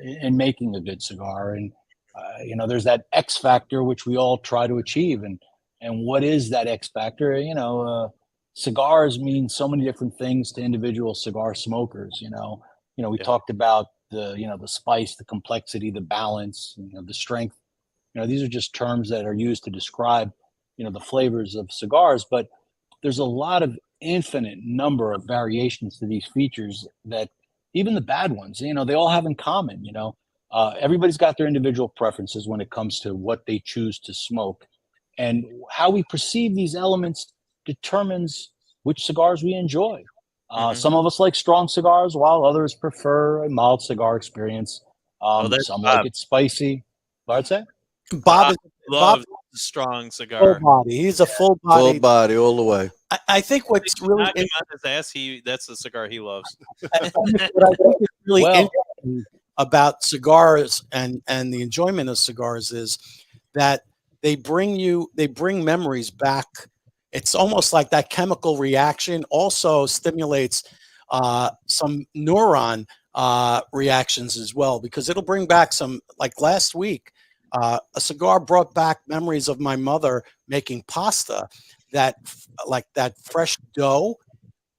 in making a good cigar. And, you know, there's that X factor, which we all try to achieve. And what is that X factor? You know, cigars mean so many different things to individual cigar smokers, you know. We talked about the spice, the complexity, the balance, the strength. You know, these are just terms that are used to describe, the flavors of cigars, but there's a lot of infinite number of variations to these features that even the bad ones, they all have in common. Everybody's got their individual preferences when it comes to what they choose to smoke, and how we perceive these elements determines which cigars we enjoy. Some of us like strong cigars, while others prefer a mild cigar experience. Some like it spicy. What's that? Bob loves strong cigar. Full body. He's a full body. Full body all the way. I think what's really knock him on his ass, that's the cigar he loves. what I think is really interesting about cigars and the enjoyment of cigars is that they bring memories back. It's almost like that chemical reaction also stimulates some neuron reactions as well, because it'll bring back some, like last week, a cigar brought back memories of my mother making pasta, that fresh dough,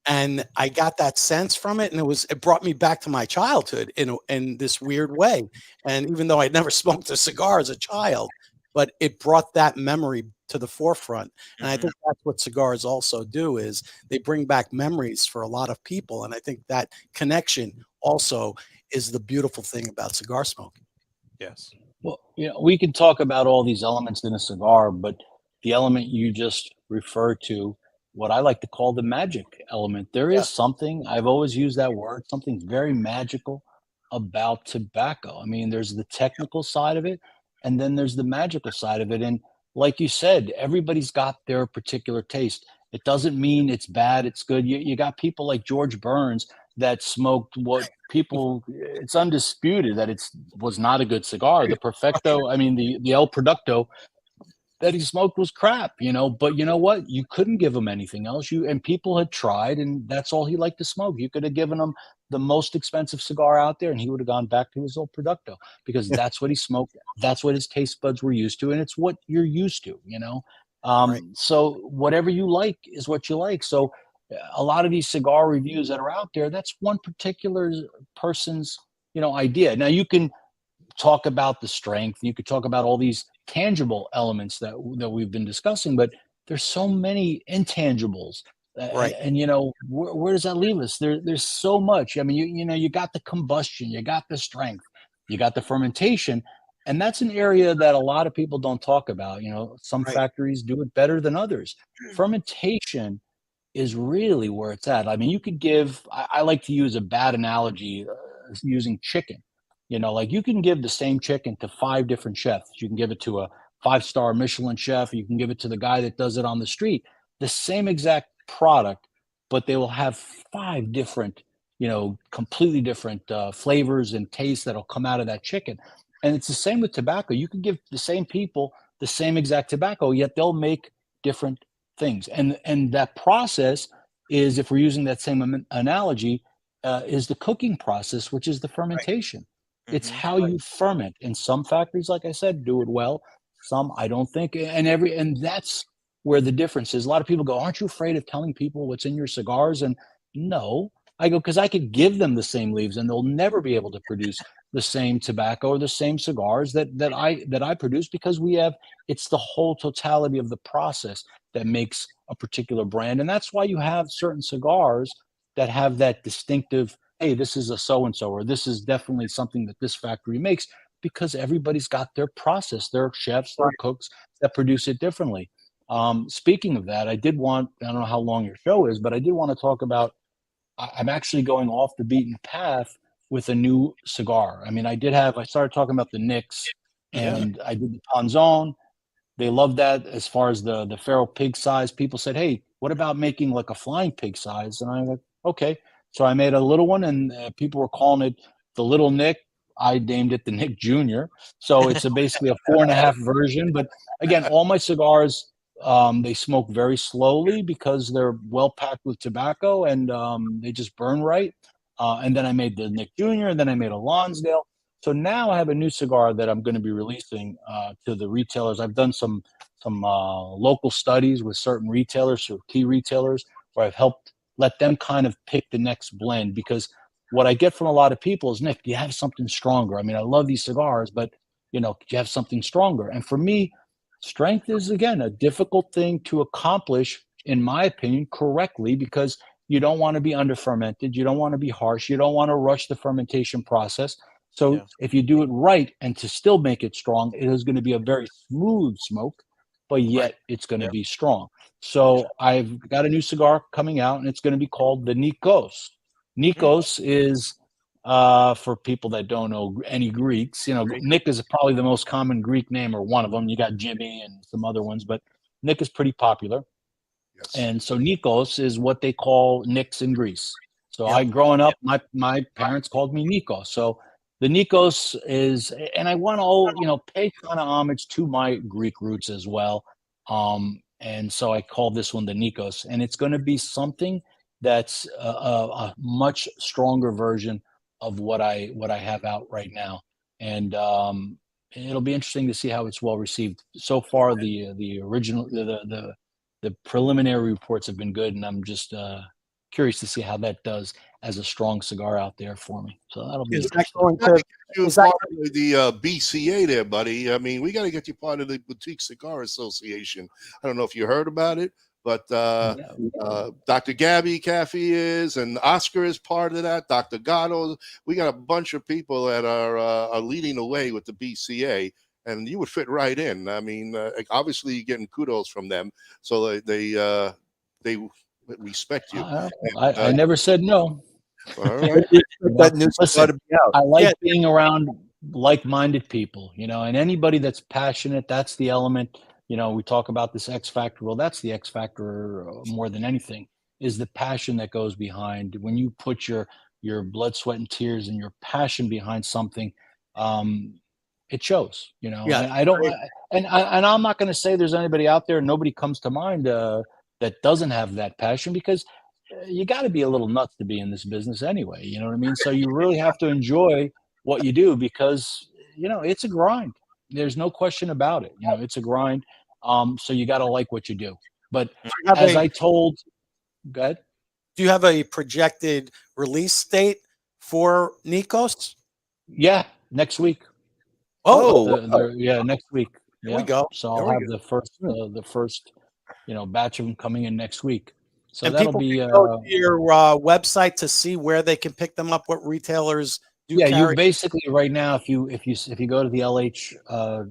and I got that sense from it, and it brought me back to my childhood in this weird way. And even though I'd never smoked a cigar as a child, but it brought that memory to the forefront. And I think that's what cigars also do, is they bring back memories for a lot of people. And I think that connection also is the beautiful thing about cigar smoking. Yes. Well, we can talk about all these elements in a cigar, but the element you just referred to, what I like to call the magic element, there is something, I've always used that word, something very magical about tobacco. I mean, there's the technical side of it, and then there's the magical side of it. And like you said, everybody's got their particular taste. It doesn't mean it's bad, it's good. You got people like George Burns that smoked it's undisputed that was not a good cigar. The Perfecto, I mean, the El Producto that he smoked was crap, but you know what? You couldn't give him anything else. And people had tried, and that's all he liked to smoke. You could have given him the most expensive cigar out there, and he would have gone back to his old Producto, because that's what he smoked. That's what his taste buds were used to, and it's what you're used to, Right. So whatever you like is what you like. So a lot of these cigar reviews that are out there, that's one particular person's, idea. Now you can talk about the strength, you could talk about all these tangible elements that we've been discussing, but there's so many intangibles. Right. And where does that leave us? There's so much. I mean, you got the combustion, you got the strength, you got the fermentation, and that's an area that a lot of people don't talk about. Some factories do it better than others. Fermentation is really where it's at. I mean, you could I like to use a bad analogy using chicken. Like you can give the same chicken to 5 different chefs. You can give it to a 5-star Michelin chef. You can give it to the guy that does it on the street. The same exact product, but they will have 5 different, completely different flavors and tastes that'll come out of that chicken. And it's the same with tobacco. You can give the same people the same exact tobacco, yet they'll make different things. And that process is, if we're using that same analogy, is the cooking process, which is the fermentation. Right. It's how you ferment. And some factories, like I said, do it well. Some I don't think. And that's where the difference is. A lot of people go, aren't you afraid of telling people what's in your cigars? And no, I go, because I could give them the same leaves and they'll never be able to produce the same tobacco or the same cigars that I produce, because it's the whole totality of the process that makes a particular brand. And that's why you have certain cigars that have that distinctive, hey, this is a so-and-so, or this is definitely something that this factory makes, because everybody's got their process, their chefs, their cooks that produce it differently. Speaking of that, I don't know how long your show is, but I did want to talk about, I'm actually going off the beaten path with a new cigar. I mean, I started talking about the Nicks, and I did the Panzone. They loved that. As far as the feral pig size, people said, hey, what about making like a flying pig size? And I'm like, okay. So I made a little one, and people were calling it the Little Nick. I named it the Nick Jr. So it's basically a 4.5 version. But again, all my cigars, they smoke very slowly because they're well packed with tobacco, and they just burn right. And then I made the Nick Jr., and then I made a Lonsdale. So now I have a new cigar that I'm going to be releasing to the retailers. I've done some local studies with certain retailers, or key retailers, where I've helped let them kind of pick the next blend. Because what I get from a lot of people is, Nick, do you have something stronger? I mean, I love these cigars, but, do you have something stronger? And for me, strength is, again, a difficult thing to accomplish, in my opinion, correctly, because you don't want to be under fermented. You don't want to be harsh. You don't want to rush the fermentation process. So if you do it right, and to still make it strong, it is going to be a very smooth smoke, but yet it's going to be strong. So I've got a new cigar coming out, and it's going to be called the Nikos. Nikos is, for people that don't know any Greeks, Nick is probably the most common Greek name, or one of them. You got Jimmy and some other ones, but Nick is pretty popular. Yes. And so Nikos is what they call Nicks in Greece. So growing up, my parents called me Nikos. So the Nikos is, and I want to, pay kind of homage to my Greek roots as well. And so I call this one the Nikos, and it's going to be something that's a much stronger version of what I have out right now. And it'll be interesting to see how it's well received. So far, the original, the preliminary reports have been good, and I'm just curious to see how that does as a strong cigar out there for me. So that'll be part of the BCA there, buddy. I mean, we got to get you part of the Boutique Cigar Association. I don't know if you heard about it, but Dr. Gabby Caffey is, and Oscar is part of that. Dr. Gatto. We got a bunch of people that are leading the way with the BCA. And you would fit right in. I mean, obviously you're getting kudos from them, so they respect you. I never said no. All right. Listen, I like being around like-minded people, and anybody that's passionate. That's the element. We talk about this X factor. Well, that's the X factor more than anything, is the passion that goes behind. When you put your blood, sweat, and tears and your passion behind something, it shows, I don't, and I'm not going to say there's anybody out there, nobody comes to mind that doesn't have that passion, because you got to be a little nuts to be in this business anyway. You know what I mean? So you really have to enjoy what you do, because, it's a grind. There's no question about it. It's a grind. So you got to like what you do. But as I told, go ahead. Do you have a projected release date for Nikos? Yeah, next week. Next week. Here we go. So I'll have the first, batch of them coming in next week. So and that'll be go to your website to see where they can pick them up. What retailers do? Yeah, you basically right now, if you go to the LH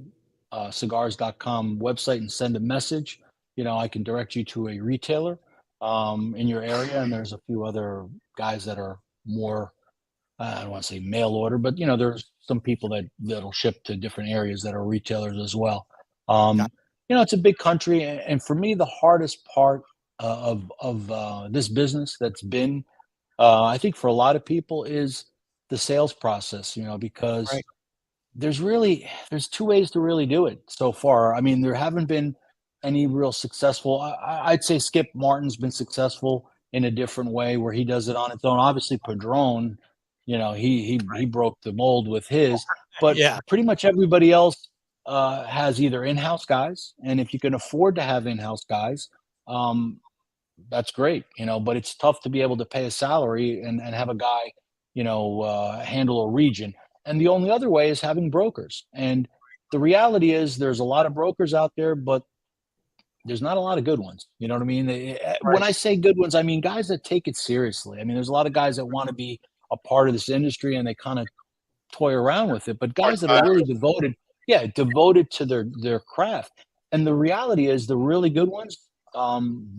Cigars.com website and send a message, I can direct you to a retailer in your area, and there's a few other guys that are more. I don't want to say mail order, but there's some people that'll ship to different areas that are retailers as well. It's a big country, and for me, the hardest part of this business that's been, I think for a lot of people, is the sales process. Because there's two ways to really do it so far. I mean, there haven't been any real successful. I'd say Skip Martin's been successful in a different way where he does it on its own. Obviously, Padron, he broke the mold with his, but pretty much everybody else has either in-house guys, and if you can afford to have in-house guys, that's great, but it's tough to be able to pay a salary and have a guy, handle a region. And the only other way is having brokers. And the reality is there's a lot of brokers out there, but there's not a lot of good ones. You know what I mean? When I say good ones, I mean guys that take it seriously. I mean, there's a lot of guys that want to be a part of this industry and they kind of toy around with it, but guys that are really devoted to their craft. And the reality is the really good ones,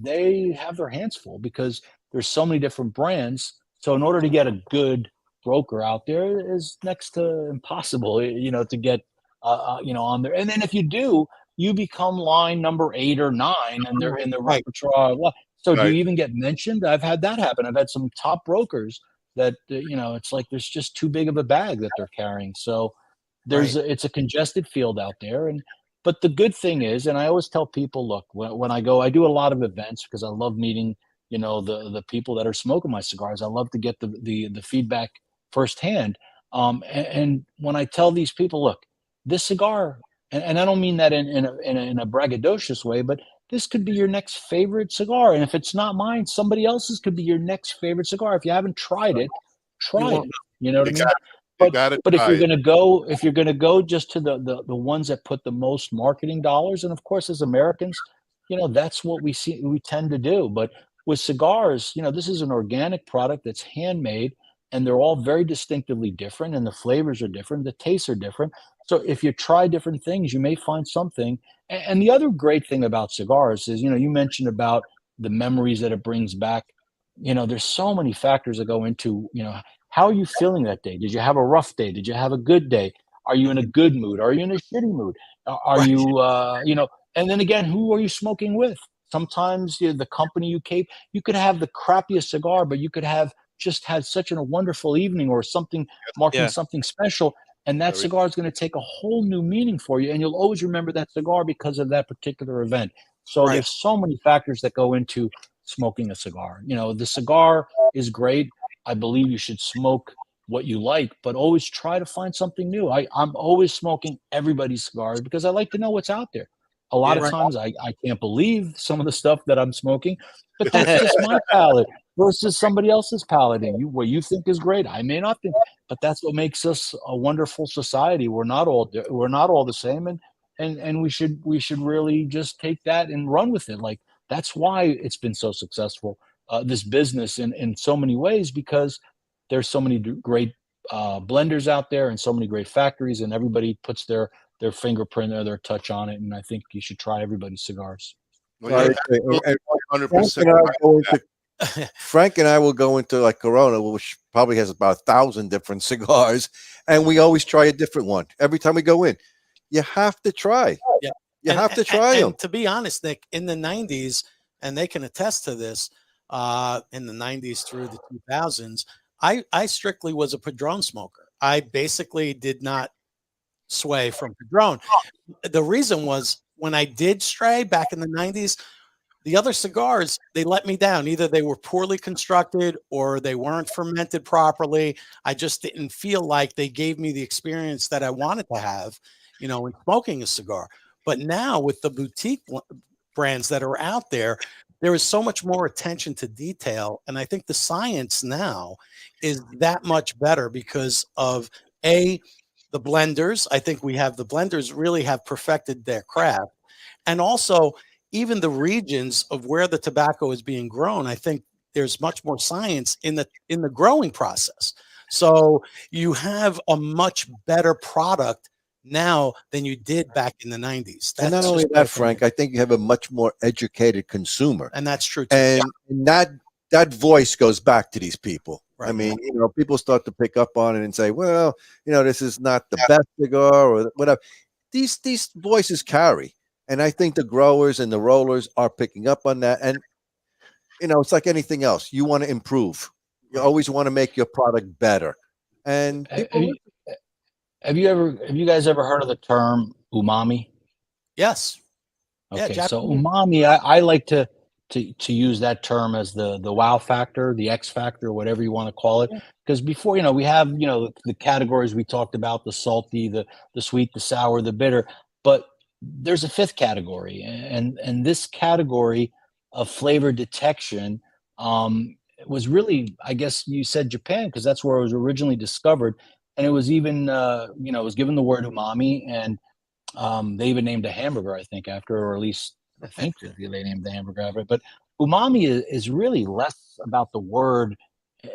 they have their hands full because there's so many different brands. So in order to get a good broker out there is next to impossible, to get, on there. And then if you do, you become line number 8 or 9 and they're in the repertoire. So do you even get mentioned? I've had that happen. I've had some top brokers that, it's like there's just too big of a bag that they're carrying. So it's a congested field out there. But the good thing is, and I always tell people, look, when I do a lot of events because I love meeting, the people that are smoking my cigars. I love to get the feedback firsthand. And when I tell these people, look, this cigar, and I don't mean that in a braggadocious way, but this could be your next favorite cigar. And if it's not mine, somebody else's could be your next favorite cigar. If you haven't tried it, try it. You know what I mean? But if you're gonna go just to the ones that put the most marketing dollars, and of course as Americans, that's what we tend to do. But with cigars, this is an organic product that's handmade, and they're all very distinctively different, and the flavors are different, the tastes are different. So if you try different things, you may find something. And the other great thing about cigars is, you mentioned about the memories that it brings back. There's so many factors that go into, how are you feeling that day? Did you have a rough day? Did you have a good day? Are you in a good mood? Are you in a shitty mood? Are you, and then again, who are you smoking with? Sometimes the company you keep, you could have the crappiest cigar, but you could have just had such a wonderful evening or something marking something special. And that cigar is going to take a whole new meaning for you. And you'll always remember that cigar because of that particular event. So there's so many factors that go into smoking a cigar. The cigar is great. I believe you should smoke what you like, but always try to find something new. I'm always smoking everybody's cigars because I like to know what's out there. A lot of times I can't believe some of the stuff that I'm smoking, but that's just my palate versus somebody else's palate. And what you think is great, I may not think, but that's what makes us a wonderful society. We're not all the same, and we should really just take that and run with it. Like that's why it's been so successful, this business in so many ways, because there's so many great blenders out there and so many great factories, and everybody puts their fingerprint or their touch on it. And I think you should try everybody's cigars. Well, 100%. Frank and I will go into like Corona, which probably has about 1,000 different cigars, and we always try a different one every time we go in. You have to try. Yeah. You have to try them. To be honest, Nick, in the 90s, and they can attest to this, in the 90s through the 2000s, I strictly was a Padron smoker. I basically did not sway from Padron. The reason was when I did stray back in the 90s, the other cigars, they let me down. Either they were poorly constructed or they weren't fermented properly. I just didn't feel like they gave me the experience that I wanted to have, in smoking a cigar. But now with the boutique brands that are out there, there is so much more attention to detail. And I think the science now is that much better because of the blenders. I think the blenders really have perfected their craft. And also even the regions of where the tobacco is being grown. I think there's much more science in the growing process. So you have a much better product now than you did back in the 90s. And not only that, Frank, I think you have a much more educated consumer. And that's true too. And that voice goes back to these people. Right. I mean, people start to pick up on it and say, well, this is not the best cigar or whatever. These voices carry. And I think the growers and the rollers are picking up on that. And, it's like anything else. You want to improve. You always want to make your product better. And people, Have you guys ever heard of the term umami? Yes. Okay, Yeah, so Japanese. umami, I like to use that term as the wow factor, the X factor, whatever you want to call it. Because before, we have, the categories we talked about, the salty, the sweet, the sour, the bitter, but there's a fifth category, and this category of flavor detection was really, I guess you said Japan, because that's where it was originally discovered, and it was even, it was given the word umami, and they even named a hamburger, I think, after, or at least I think they named the hamburger after it. But umami is really less about the word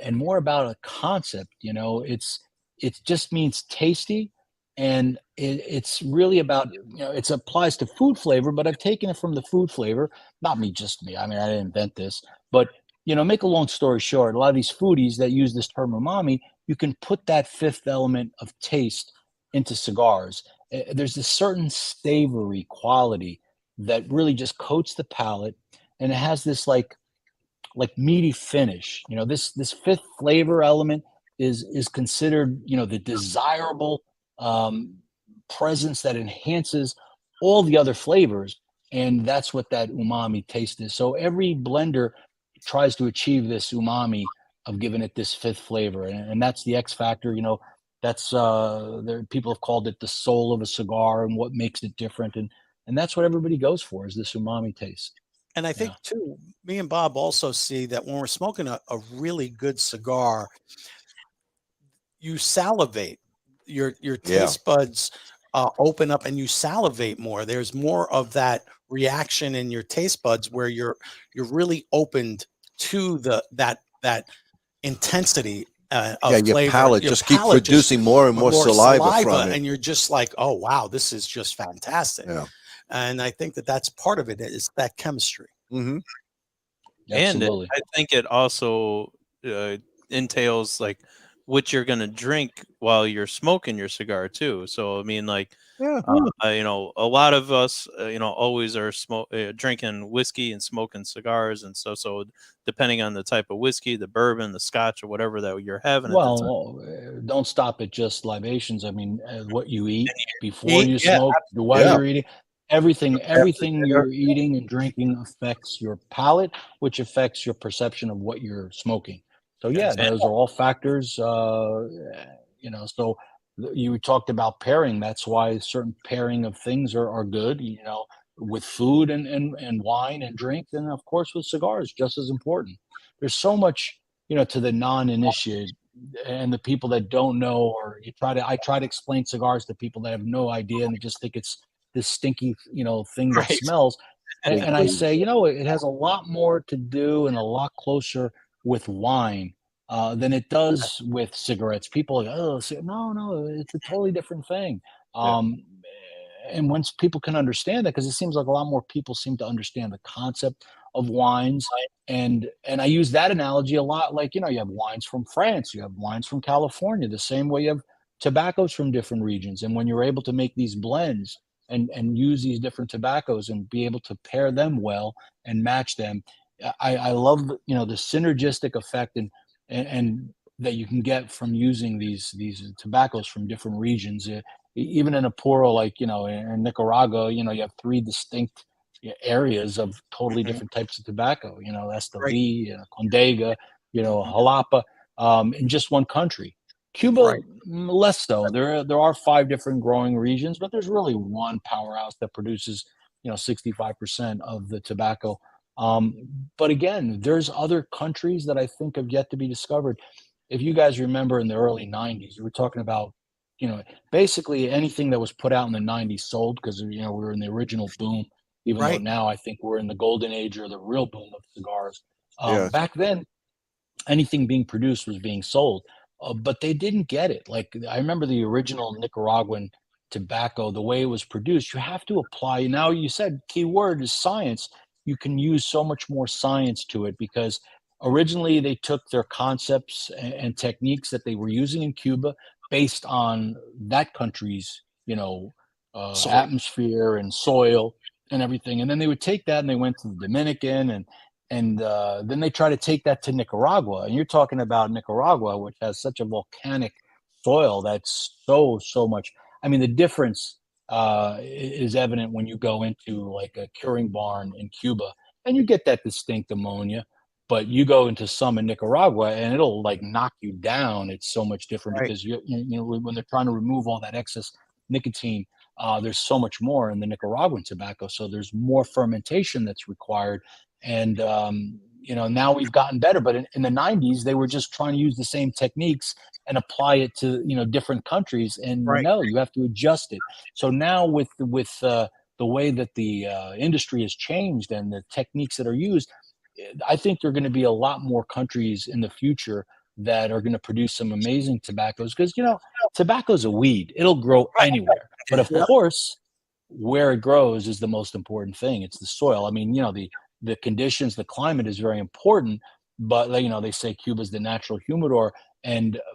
and more about a concept. It just means tasty, and it's really about, it applies to food flavor. But I've taken it from the food flavor, not just me. I mean, I didn't invent this, but make a long story short, a lot of these foodies that use this term umami, you can put that fifth element of taste into cigars. There's a certain savory quality that really just coats the palate, and it has this like meaty finish. This fifth flavor element is considered, the desirable presence that enhances all the other flavors, and that's what that umami taste is. So every blender tries to achieve this umami of giving it this fifth flavor, and that's the X factor. That's people have called it the soul of a cigar and what makes it different, and that's what everybody goes for, is this umami taste. And I think too, me and Bob also see that when we're smoking a really good cigar, you salivate, your taste buds open up, and you salivate more. There's more of that reaction in your taste buds where you're really opened to that intensity of your flavor. palate Your just keep palate producing more and more saliva from it, and you're just like, oh wow, this is just fantastic. And I think that's part of it, is that chemistry. And I think it also entails like what you're going to drink while you're smoking your cigar too. So I mean, like a lot of us always are drinking whiskey and smoking cigars, and so depending on the type of whiskey, the bourbon, the scotch, or whatever that you're having. Well, don't stop at just libations. I mean, what you eat before you smoke, while you're eating, everything you're eating and drinking affects your palate, which affects your perception of what you're smoking. So those are all factors. So you talked about pairing. That's why certain pairing of things are good. With food and wine and drink, and of course with cigars, just as important. There's so much, to the non-initiated and the people that don't know, or I try to explain cigars to people that have no idea, and they just think it's this stinky, thing that smells. And I say, it has a lot more to do and a lot closer with wine than it does with cigarettes. People are like, oh, no, it's a totally different thing. And once people can understand that, because it seems like a lot more people seem to understand the concept of wines. And I use that analogy a lot. Like, you have wines from France, you have wines from California, the same way you have tobaccos from different regions. And when you're able to make these blends and use these different tobaccos and be able to pair them well and match them, I love, the synergistic effect and that you can get from using these tobaccos from different regions. Even in a puro, like, in Nicaragua, you have three distinct areas of totally different types of tobacco. That's the V, Condega, Jalapa, in just one country. Cuba, less so. There are 5 different growing regions, but there's really one powerhouse that produces, 65% of the tobacco. But again, there's other countries that I think have yet to be discovered. If you guys remember in the early 90s, we were talking about, basically anything that was put out in the 90s sold, because, we were in the original boom, even though now I think we're in the golden age, or the real boom of cigars. Back then, anything being produced was being sold, but they didn't get it. Like, I remember the original Nicaraguan tobacco, the way it was produced, you have to apply. Now, you said key word is science. You can use so much more science to it, because originally they took their concepts and techniques that they were using in Cuba based on that country's, atmosphere and soil and everything. And then they would take that and they went to the Dominican, and then they try to take that to Nicaragua. And you're talking about Nicaragua, which has such a volcanic soil that's so much. I mean, the difference is evident when you go into like a curing barn in Cuba and you get that distinct ammonia, but you go into some in Nicaragua and it'll like knock you down. It's so much different because you know when they're trying to remove all that excess nicotine, there's so much more in the Nicaraguan tobacco. So there's more fermentation that's required. And, you know, now we've gotten better, but in the 90s, they were just trying to use the same techniques and apply it to, you know, different countries. And no, you have to adjust it. So now with the way that the industry has changed and the techniques that are used, I think there are going to be a lot more countries in the future that are going to produce some amazing tobaccos because, you know, tobacco is a weed. It'll grow anywhere. But of course, where it grows is the most important thing. It's the soil. I mean, you know, the conditions, the climate is very important, but, you know, they say Cuba's the natural humidor,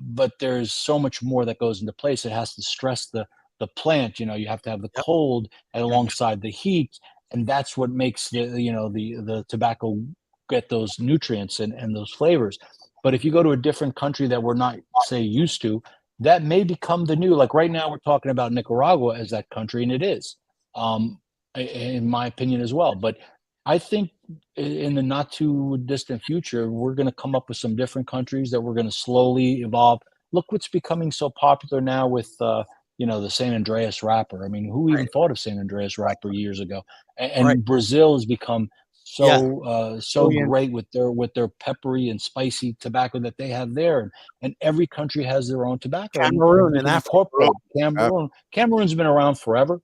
but there's so much more that goes into place. It has to stress the plant. You know, you have to have the cold alongside the heat, and that's what makes the tobacco get those nutrients and those flavors. But if you go to a different country that we're not, say, used to, that may become the new. Like right now, we're talking about Nicaragua as that country, and it is, in my opinion as well. But I think in the not too distant future, we're going to come up with some different countries that we're going to slowly evolve. Look what's becoming so popular now with you know, the San Andreas wrapper. I mean, who even thought of San Andreas wrapper years ago? And Brazil has become so great with their peppery and spicy tobacco that they have there, and every country has their own tobacco. Cameroon and Africa. Cameroon's been around forever.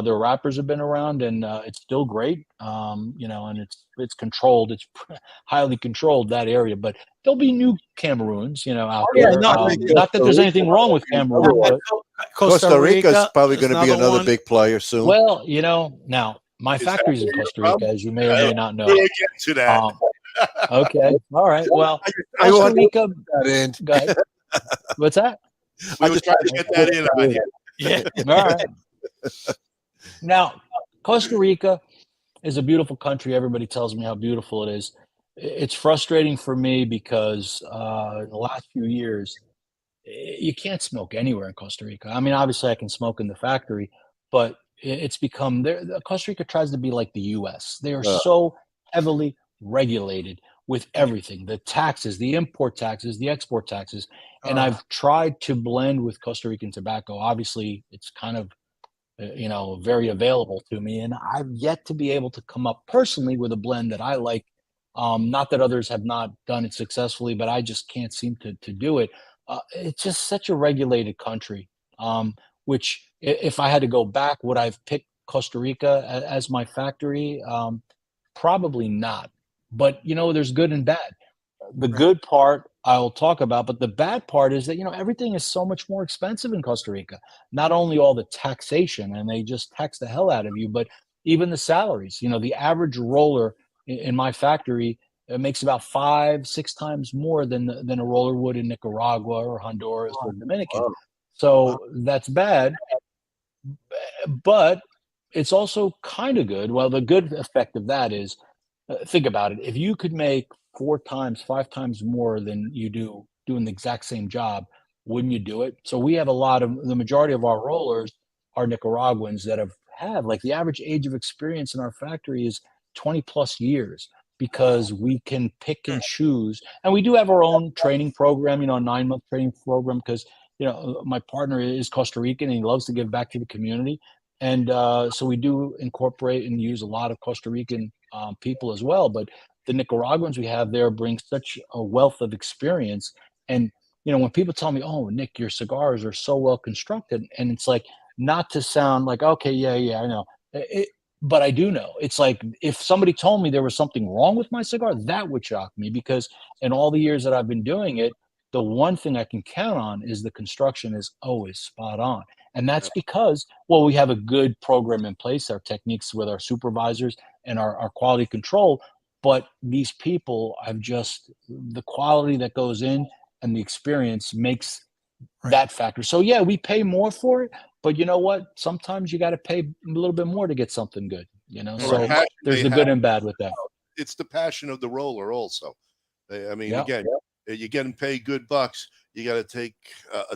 Their wrappers have been around, and it's still great. You know, and it's controlled. It's highly controlled, that area. But there'll be new Cameroons, you know, out there. Not that there's anything wrong with Cameroon. But Costa Rica's probably going to be another big player soon. Well, you know, now my factory's in Costa Rica, as you may or may not know. We'll get to that. Okay, all right. Well, Costa Rica. Go ahead. What's that? I was trying to get that in on you. Yeah. All right. Now, Costa Rica is a beautiful country. Everybody tells me how beautiful it is. It's frustrating for me because in the last few years, you can't smoke anywhere in Costa Rica. I mean, obviously, I can smoke in the factory, but it's become Costa Rica tries to be like the U.S. They are so heavily regulated with everything, the taxes, the import taxes, the export taxes. And I've tried to blend with Costa Rican tobacco. Obviously, it's kind of, you know, very available to me. And I've yet to be able to come up personally with a blend that I like. Not that others have not done it successfully, but I just can't seem to do it. It's just such a regulated country, which if I had to go back, would I have picked Costa Rica as my factory? Probably not. But, you know, there's good and bad. The good part I'll talk about, but the bad part is that, you know, everything is so much more expensive in Costa Rica. Not only all the taxation, and they just tax the hell out of you, but even the salaries. You know, the average roller in my factory makes about 5-6 times more than a roller would in Nicaragua or Honduras or Dominican. So that's bad, but it's also kind of good. Well, the good effect of that is, think about it. If you could make 4 times, 5 times more than you do doing the exact same job, wouldn't you do it? So we have the majority of our rollers are Nicaraguans that have like the average age of experience in our factory is 20 plus years, because we can pick and choose. And we do have our own training program, you know, a 9-month training program, because, you know, my partner is Costa Rican and he loves to give back to the community. And so we do incorporate and use a lot of Costa Rican people as well. But the Nicaraguans we have there bring such a wealth of experience. And, you know, when people tell me, oh, Nick, your cigars are so well constructed, and it's like, not to sound like, okay, yeah, I know. But I do know. It's like, if somebody told me there was something wrong with my cigar, that would shock me, because in all the years that I've been doing it, the one thing I can count on is the construction is always spot on. And that's because, well, we have a good program in place, our techniques with our supervisors and our quality control. But these people have just, the quality that goes in and the experience makes that factor. So yeah, we pay more for it, but you know what? Sometimes you got to pay a little bit more to get something good, you know? So there's the good and bad with that. It's the passion of the roller also. I mean, again, you're getting paid good bucks. You got to take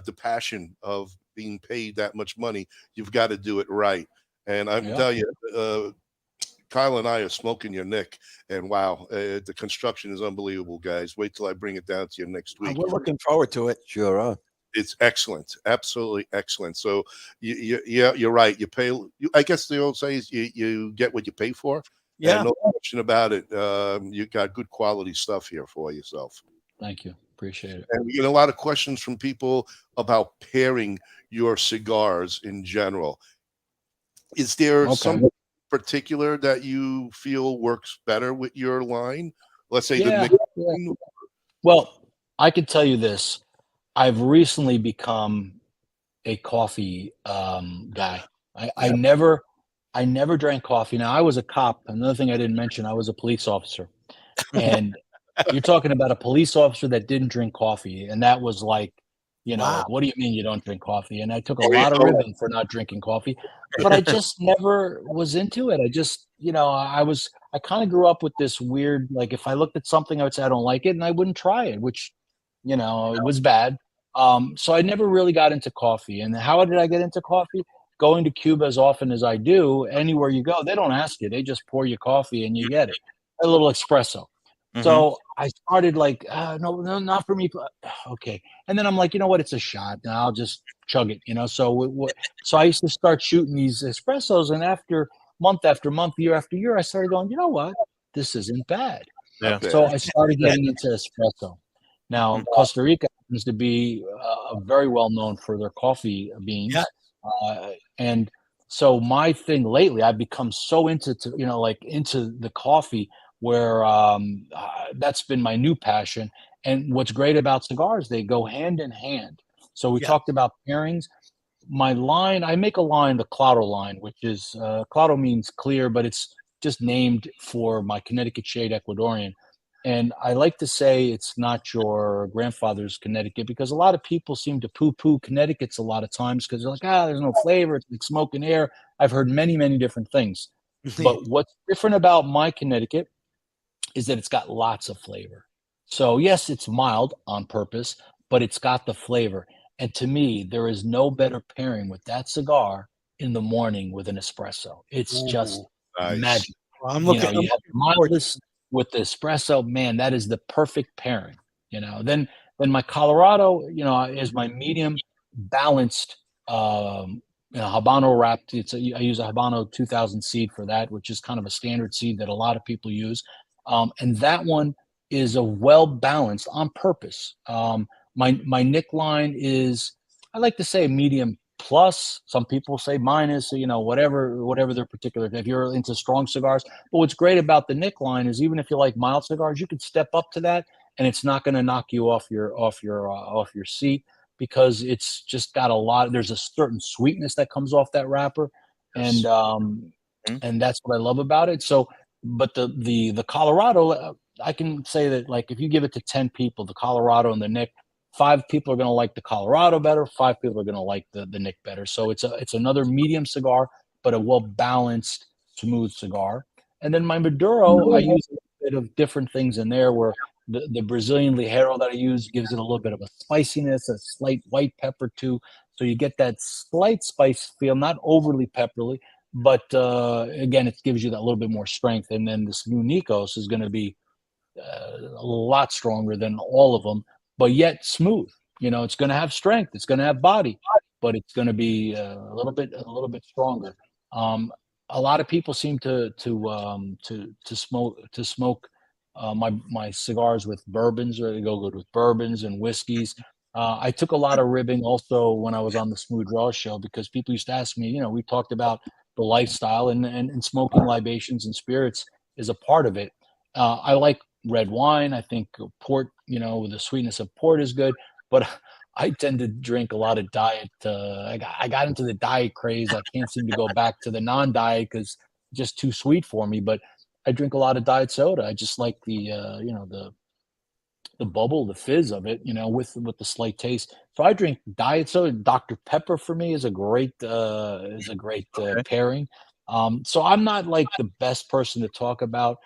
the passion of being paid that much money. You've got to do it right. And I'm telling you, Kyle and I are smoking your neck, and wow, the construction is unbelievable, guys. Wait till I bring it down to you next week. We're looking forward to it. Sure are. It's excellent, absolutely excellent. So yeah, you're right. You pay. I guess the old say is you get what you pay for. Yeah, and no question about it. You got good quality stuff here for yourself. Thank you, appreciate it. And we get a lot of questions from people about pairing your cigars in general. Is there something particular that you feel works better with your line? Let's say Well, I can tell you this. I've recently become a coffee guy. I never drank coffee. Now, I was a cop. Another thing I didn't mention, I was a police officer. And you're talking about a police officer that didn't drink coffee. And that was like, like, what do you mean you don't drink coffee? And I took a lot of ribbon for not drinking coffee, but I just never was into it. I just, I kind of grew up with this weird, like, if I looked at something, I would say I don't like it, and I wouldn't try it, which, it was bad. So I never really got into coffee. And how did I get into coffee? Going to Cuba as often as I do, anywhere you go, they don't ask you. They just pour you coffee and you get it. A little espresso. Mm-hmm. So I started like, no, not for me. Okay. And then I'm like, you know what? It's a shot. Now I'll just chug it, So I used to start shooting these espressos. And after month, year after year, I started going, you know what? This isn't bad. Yeah. So I started getting into espresso. Now, Costa Rica happens to be very well known for their coffee beans. Yeah. And so my thing lately, I've become so into the coffee where that's been my new passion. And what's great about cigars, they go hand in hand. So we talked about pairings. My line, I make a line, the Claro line, which is, Claro means clear, but it's just named for my Connecticut shade Ecuadorian. And I like to say it's not your grandfather's Connecticut, because a lot of people seem to poo-poo Connecticut's a lot of times because they're like, there's no flavor. It's like smoke and air. I've heard many, many different things. But what's different about my Connecticut is that it's got lots of flavor. So yes, it's mild on purpose, but it's got the flavor. And to me, there is no better pairing with that cigar in the morning with an espresso. It's just magic. Well, I'm looking you have mildness with the espresso, man, that is the perfect pairing. Then my Colorado, is my medium balanced, Habano wrapped. I use a Habano 2000 seed for that, which is kind of a standard seed that a lot of people use. And that one is a well balanced on purpose. My Nick line is, I like to say medium plus. Some people say minus, whatever their particular, if you're into strong cigars. But what's great about the Nick line is even if you like mild cigars, you can step up to that and it's not going to knock you off your seat, because it's just got there's a certain sweetness that comes off that wrapper. And that's what I love about it. So, but the Colorado, I can say that, like, if you give it to 10 people, the Colorado and the Nick, 5 people are going to like the Colorado better. 5 people are going to like the Nick better. So it's another medium cigar, but a well-balanced, smooth cigar. And then my Maduro, I use a bit of different things in there, where the Brazilian Ligero that I use gives it a little bit of a spiciness, a slight white pepper too. So you get that slight spice feel, not overly peppery, but again, it gives you that little bit more strength. And then this new Nikos is going to be a lot stronger than all of them, but yet smooth. It's going to have strength, it's going to have body, but it's going to be a little bit stronger. A lot of people seem to smoke my cigars with bourbons, or they go good with bourbons and whiskeys. I took a lot of ribbing also when I was on the Smooth Draw show, because people used to ask me, we talked about the lifestyle, and smoking libations and spirits is a part of it. I like red wine. I think port, with the sweetness of port is good, but I tend to drink a lot of diet. I got into the diet craze. I can't seem to go back to the non-diet because it's just too sweet for me, but I drink a lot of diet soda. I just like the bubble, the fizz of it, with the slight taste. So I drink diet soda. Dr. Pepper for me is a great pairing. So I'm not like the best person to talk about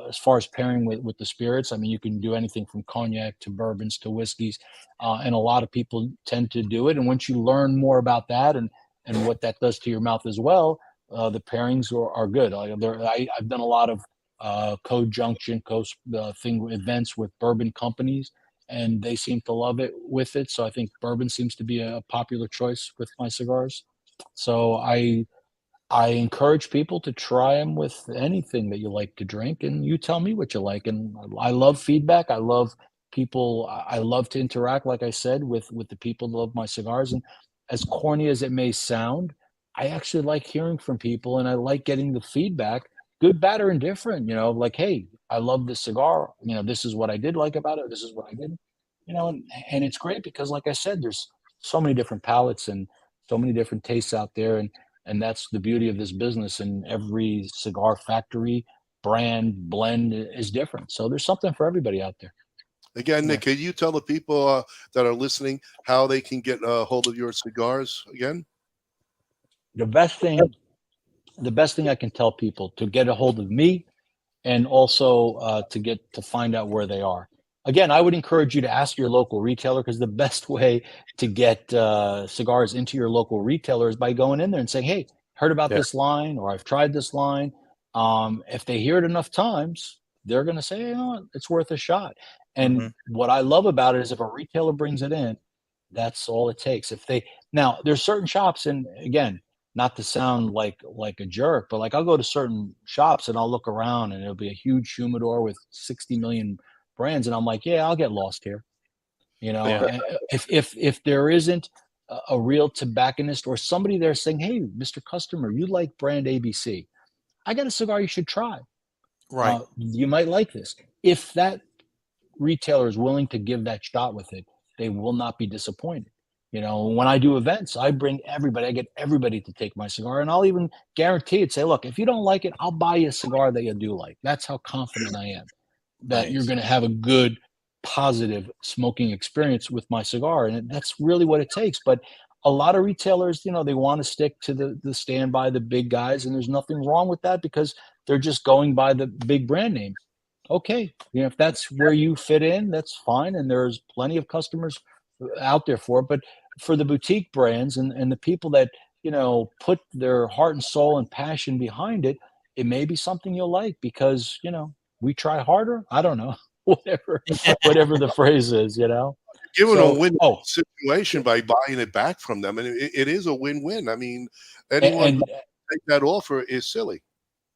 as far as pairing with the spirits. I mean, you can do anything from cognac to bourbons to whiskeys, and a lot of people tend to do it. And once you learn more about that and what that does to your mouth as well, the pairings are good. I've done a lot of co-junction, events with bourbon companies, and they seem to love it with it. So I think bourbon seems to be a popular choice with my cigars. So I encourage people to try them with anything that you like to drink, and you tell me what you like. And I love feedback. I love people. I love to interact, like I said, with the people that love my cigars. And as corny as it may sound, I actually like hearing from people, and I like getting the feedback, good, bad, or indifferent. Like, hey, I love this cigar. This is what I did like about it. This is what I didn't. And it's great because, like I said, there's so many different palates and so many different tastes out there, and that's the beauty of this business. And every cigar factory, brand, blend is different. So there's something for everybody out there. Again, Nick, can you tell the people that are listening how they can get a hold of your cigars again? The best thing I can tell people to get a hold of me, and also to find out where they are. Again, I would encourage you to ask your local retailer, because the best way to get cigars into your local retailer is by going in there and saying, hey, heard about this line, or I've tried this line. If they hear it enough times, they're going to say, it's worth a shot. And what I love about it is if a retailer brings it in, that's all it takes. Now, there's certain shops, and again, not to sound like a jerk, but like I'll go to certain shops and I'll look around and it'll be a huge humidor with 60 million brands. And I'm like, yeah, I'll get lost here. And if there isn't a real tobacconist or somebody there saying, hey, Mr. Customer, you like brand ABC, I got a cigar you should try. Right. You might like this. If that retailer is willing to give that shot with it, they will not be disappointed. When I do events, I bring everybody. I get everybody to take my cigar, and I'll even guarantee it. Say, look, if you don't like it, I'll buy you a cigar that you do like. That's how confident I am that you're going to have a good, positive smoking experience with my cigar, and that's really what it takes. But a lot of retailers, they want to stick to the stand by the big guys, and there's nothing wrong with that because they're just going by the big brand names. Okay, if that's where you fit in, that's fine, and there's plenty of customers out there for it. But for the boutique brands and the people that put their heart and soul and passion behind it, it may be something you'll like because we try harder. I don't know, whatever the phrase is. Giving a win situation by buying it back from them, and it is a win-win. I mean, anyone take that offer is silly.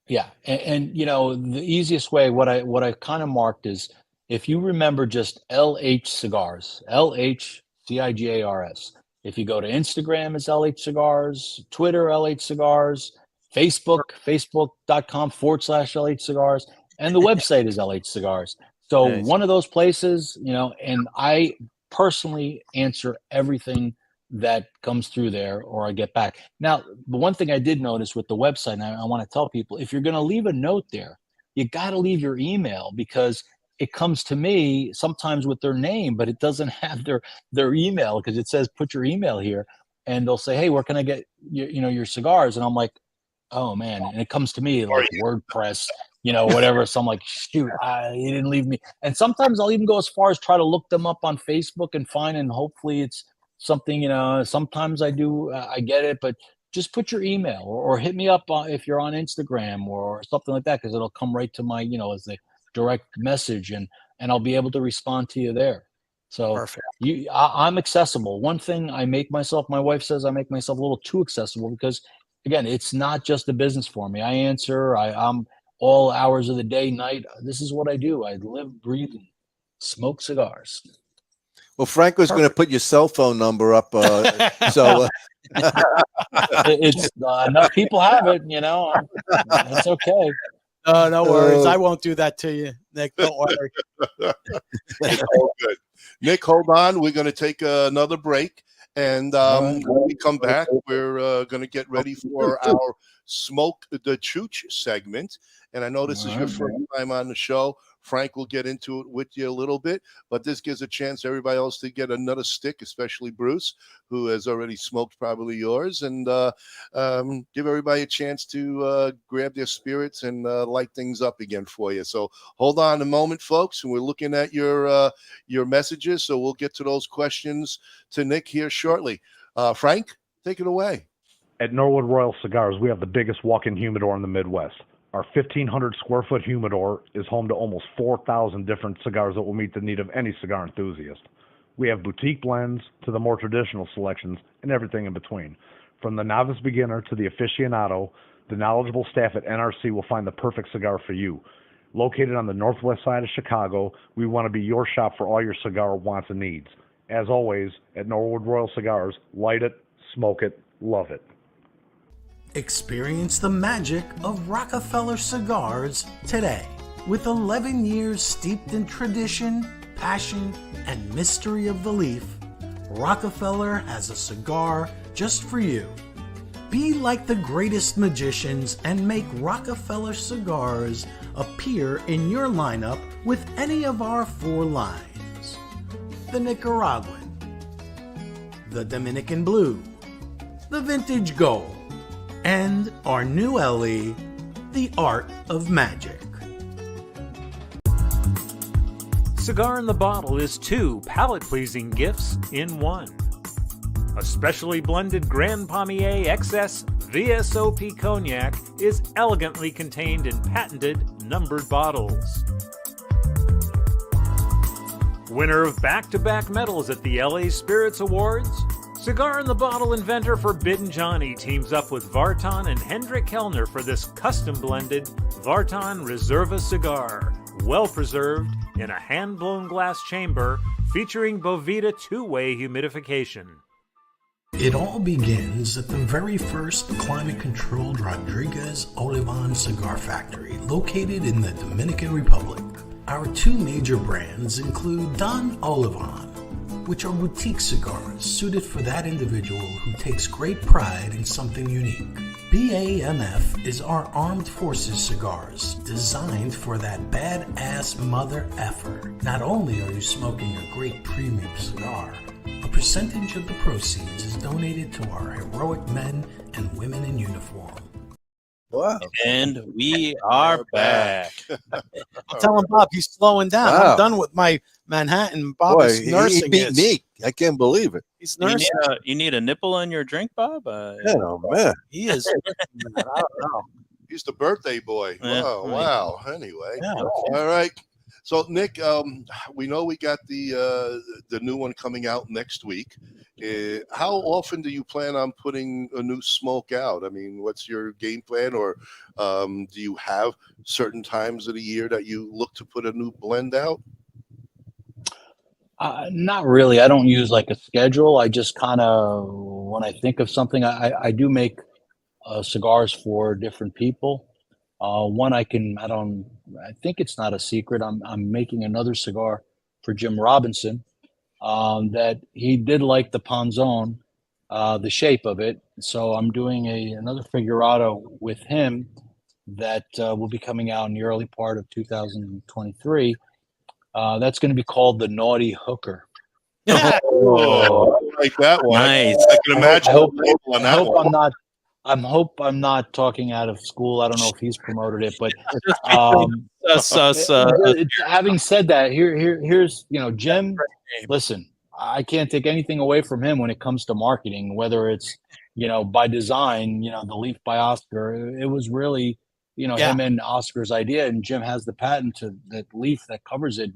Yeah, and the easiest way, what I kind of marked is, if you remember just LH Cigars, LH Cigars. If you go to Instagram, it's LH Cigars, Twitter, LH Cigars, Facebook, facebook.com/LH Cigars, and the website is LH Cigars. So one of those places, and I personally answer everything that comes through there, or I get back. Now, the one thing I did notice with the website, and I want to tell people, if you're going to leave a note there, you got to leave your email, because it comes to me sometimes with their name, but it doesn't have their email, because it says put your email here, and they'll say, hey, where can I get your cigars? And I'm like, oh man. And it comes to me like WordPress, whatever. So I'm like, shoot, you didn't leave me. And sometimes I'll even go as far as try to look them up on Facebook and find, and hopefully it's something, sometimes I do, I get it, but just put your email or hit me up if you're on Instagram or something like that, because it'll come right to my, as a direct message, and I'll be able to respond to you there. So perfect. I'm accessible. One thing my wife says I make myself a little too accessible, because again, it's not just a business for me. I answer, I'm all hours of the day, night. This is what I do. I live, breathe, and smoke cigars. Well, Franco's going to put your cell phone number up. So it's enough people have it, it's okay. No worries. I won't do that to you, Nick. Don't worry. It's all good. Nick, hold on. We're going to take another break. And when we come back, we're going to get ready for our Smoke the Chooch segment. And I know this is your first time on the show. Frank will get into it with you a little bit, but this gives a chance everybody else to get another stick, especially Bruce, who has already smoked probably yours, and give everybody a chance to grab their spirits and light things up again for you. So hold on a moment, folks, and we're looking at your messages, so we'll get to those questions to Nick here shortly. Frank, take it away. At Norwood Royal Cigars, we have the biggest walk-in humidor in the Midwest. Our 1,500 square foot humidor is home to almost 4,000 different cigars that will meet the need of any cigar enthusiast. We have boutique blends to the more traditional selections and everything in between. From the novice beginner to the aficionado, the knowledgeable staff at NRC will find the perfect cigar for you. Located on the northwest side of Chicago, we want to be your shop for all your cigar wants and needs. As always, at Norwood Royal Cigars, light it, smoke it, love it. Experience the magic of Rockefeller Cigars today. With 11 years steeped in tradition, passion, and mystery of the leaf, Rockefeller has a cigar just for you. Be like the greatest magicians and make Rockefeller Cigars appear in your lineup with any of our 4 lines. The Nicaraguan, the Dominican Blue, the Vintage Gold, and our new LE, The Art of Magic. Cigar in the Bottle is 2 palate-pleasing gifts in 1. A specially blended Grand Pommier XS VSOP Cognac is elegantly contained in patented numbered bottles. Winner of back-to-back medals at the LA Spirits Awards, Cigar in the Bottle inventor Forbidden Johnny teams up with Vartan and Hendrik Kellner for this custom-blended Vartan Reserva cigar, well-preserved in a hand-blown glass chamber featuring Boveda 2-way humidification. It all begins at the very first climate-controlled Rodriguez Olivan cigar factory located in the Dominican Republic. Our 2 major brands include Don Olivan, which are boutique cigars suited for that individual who takes great pride in something unique. BAMF is our armed forces cigars designed for that badass mother effer. Not only are you smoking a great premium cigar, a percentage of the proceeds is donated to our heroic men and women in uniform. Wow. And we are back. I'm telling Bob he's slowing down. Wow. I'm done with my Manhattan. Bob Boy, is nursing he beat his. me. I can't believe it. He's You nursing. need a nipple on your drink, Bob? Oh, man. He is. I don't know. He's the birthday boy. Yeah. Oh, wow. Anyway. Yeah. All right. So, Nick, we know we got the new one coming out next week. How often do you plan on putting a new smoke out? I mean, what's your game plan? Or do you have certain times of the year that you look to put a new blend out? Not really. I don't use like a schedule. I just kind of, when I think of something, I do make cigars for different people. I think it's not a secret. I'm making another cigar for Jim Robinson that he did like the Ponzone, the shape of it. So I'm doing another figurado with him that will be coming out in the early part of 2023. That's going to be called the Naughty Hooker. Oh, I like that one. Nice. I can imagine I hope I'm not talking out of school. I don't know if he's promoted it, but having said that, here's Jim. Listen, I can't take anything away from him when it comes to marketing, whether it's by design, the leaf by Oscar. It was really him and Oscar's idea, and Jim has the patent to that leaf that covers it.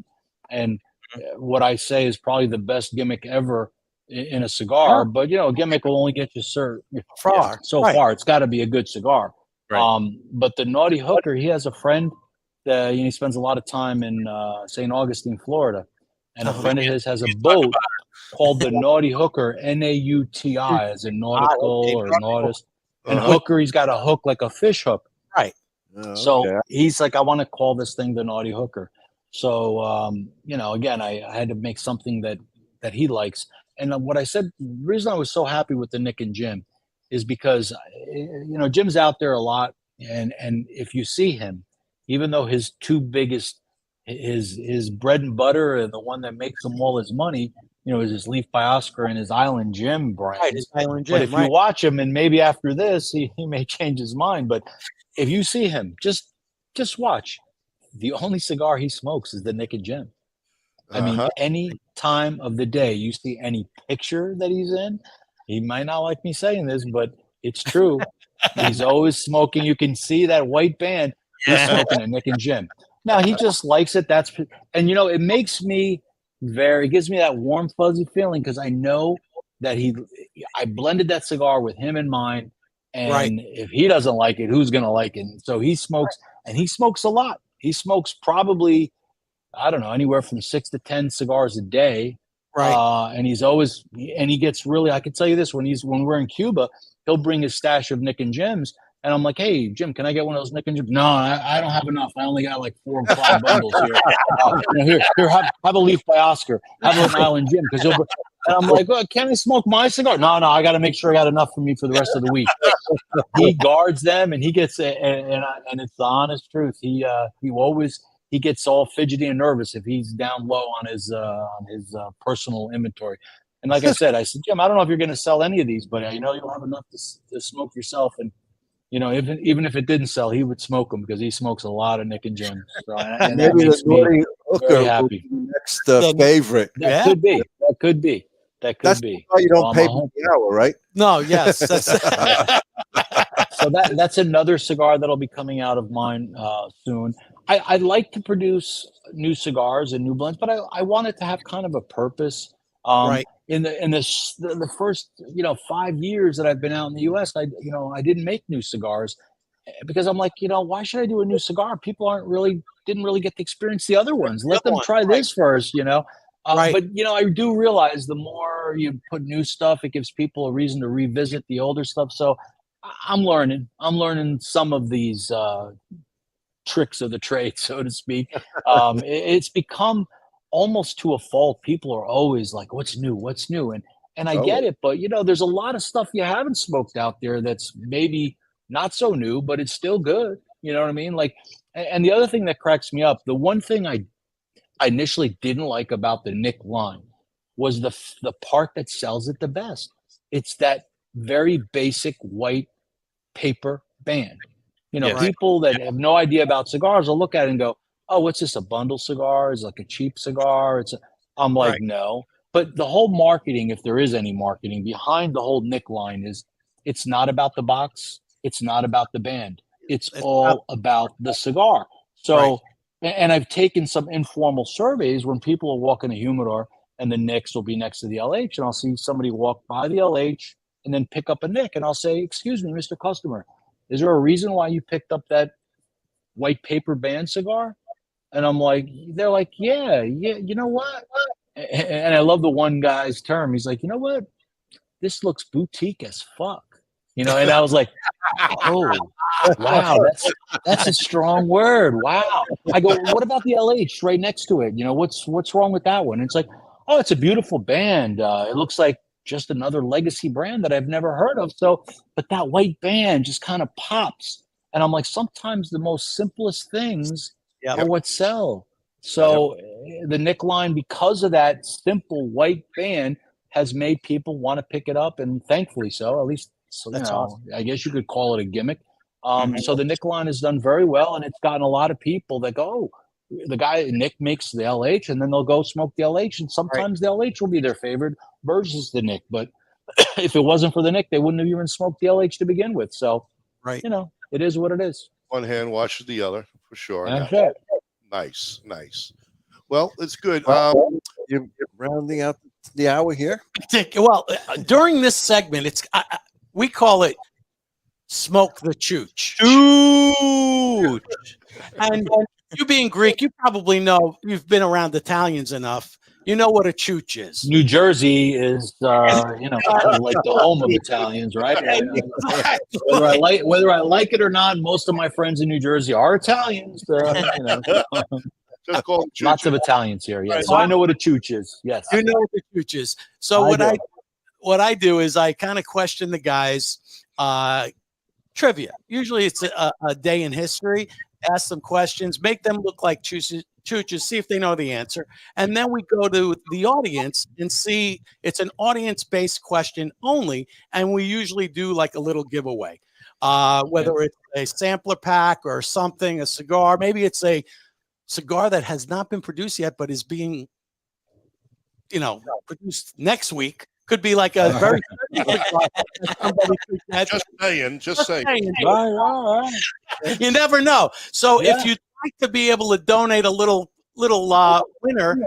And what I say is probably the best gimmick ever in a cigar, but a gimmick will only get you so far. It's got to be a good cigar. Right. But the Naughty Hooker, he has a friend that he spends a lot of time in St. Augustine, Florida, and a friend of his has a boat called the Naughty Hooker, Nauti, as in nautical or nautist. And hooker, he's got a hook like a fish hook. Right. So he's like, I want to call this thing the Naughty Hooker. So again, I had to make something that he likes. And what I said, the reason I was so happy with the Nick and Jim is because, Jim's out there a lot. And if you see him, even though his 2 biggest his bread and butter, and the one that makes him all his money, is his Leaf by Oscar and his Island Jim brand. Right, his Island Jim. But if you watch him, and maybe after this, he may change his mind. But if you see him, just watch. The only cigar he smokes is the Nick and Jim. I mean, any time of the day you see any picture that he's in, he might not like me saying this, but it's true. He's always smoking. You can see that white band. He's smoking a Nick and Jim. Now he just likes it. And it makes me it gives me that warm, fuzzy feeling because I know that I blended that cigar with him in mind. And if he doesn't like it, who's going to like it? So he smokes, and he smokes a lot. He smokes probably, I don't know, anywhere from 6 to 10 cigars a day. Right. And he gets really, I can tell you this, when we're in Cuba, he'll bring his stash of Nick and Jims. And I'm like, hey, Jim, can I get one of those Nick and Jims? No, I don't have enough. I only got like 4 or 5 bundles here. Here, have a Leaf by Oscar. Have an Island Jim. And I'm like, well, can I smoke my cigar? No, I got to make sure I got enough for me for the rest of the week. He guards them, and he gets it. And it's the honest truth. He gets all fidgety and nervous if he's down low on his personal inventory. And like I said, Jim, I don't know if you're going to sell any of these, but you'll have enough to smoke yourself. And even if it didn't sell, he would smoke them because he smokes a lot of Nick and Jim. So, and that maybe makes the me Naughty Hooker very will happy. be the next favorite. That could be. That could be. That's why you don't pay per hour, right? No, yes. That's So that's another cigar that'll be coming out of mine soon. I like to produce new cigars and new blends, but I want it to have kind of a purpose. Right. In the first 5 years that I've been out in the U.S., I didn't make new cigars because I'm like, why should I do a new cigar? People didn't really get to experience the other ones. Let them try this first, But I do realize the more you put new stuff, it gives people a reason to revisit the older stuff. So I'm learning some of these tricks of the trade, so to speak. It's become almost to a fault. People are always like, what's new? And I get it, but there's a lot of stuff you haven't smoked out there that's maybe not so new, but it's still good. You know what I mean? Like, and the other thing that cracks me up, the one thing I initially didn't like about the Nick line was the part that sells it the best. It's that very basic white paper band. People that have no idea about cigars will look at it and go, oh, what's this, a bundle cigar? Is it like a cheap cigar? I'm like, no. But the whole marketing, if there is any marketing behind the whole Nick line, is it's not about the box. It's not about the band. It's all about the cigar. So, and I've taken some informal surveys when people are walking a humidor and the Nicks will be next to the LH, and I'll see somebody walk by the LH and then pick up a Nick, and I'll say, excuse me, Mr. Customer, is there a reason why you picked up that white paper band cigar? And I'm like, they're like, yeah, you know what? And I love the one guy's term. He's like, you know what? This looks boutique as fuck. And I was like, oh, wow, that's a strong word. Wow. I go, what about the LH right next to it? What's wrong with that one? And it's like, oh, it's a beautiful band. It looks like just another legacy brand that I've never heard of. So, but that white band just kind of pops. And I'm like, sometimes the most simplest things are what sell. So the Nick line, because of that simple white band, has made people want to pick it up, and thankfully so. At least, awesome. I guess you could call it a gimmick. So the Nick line has done very well, and it's gotten a lot of people that go, oh, the guy Nick makes the LH, and then they'll go smoke the LH, and sometimes the LH will be their favorite versus the Nick. But if it wasn't for the Nick, they wouldn't have even smoked the LH to begin with. So, it is what it is. One hand washes the other, for sure. That's it. Nice. Well, it's good. You're rounding out the hour here. Well, during this segment, we call it "Smoke the Chooch." And you being Greek, you probably know. You've been around Italians enough. You know what a chooch is. New Jersey is, like the home of Italians, right? Whether I like it or not, most of my friends in New Jersey are Italians. Just call them Lots of Italians here. Yeah, so I know what a chooch is. Yes, you know what a chooch is. So what I do is I kind of question the guys. Trivia. Usually it's a day in history. ask them questions, make them look like chooches, see if they know the answer. And then we go to the audience and see, it's an audience-based question only. And we usually do like a little giveaway, whether it's a sampler pack or something, a cigar. Maybe it's a cigar that has not been produced yet, but is being, produced next week. Could be like a very just saying. Right. You never know. So if you'd like to be able to donate a little winner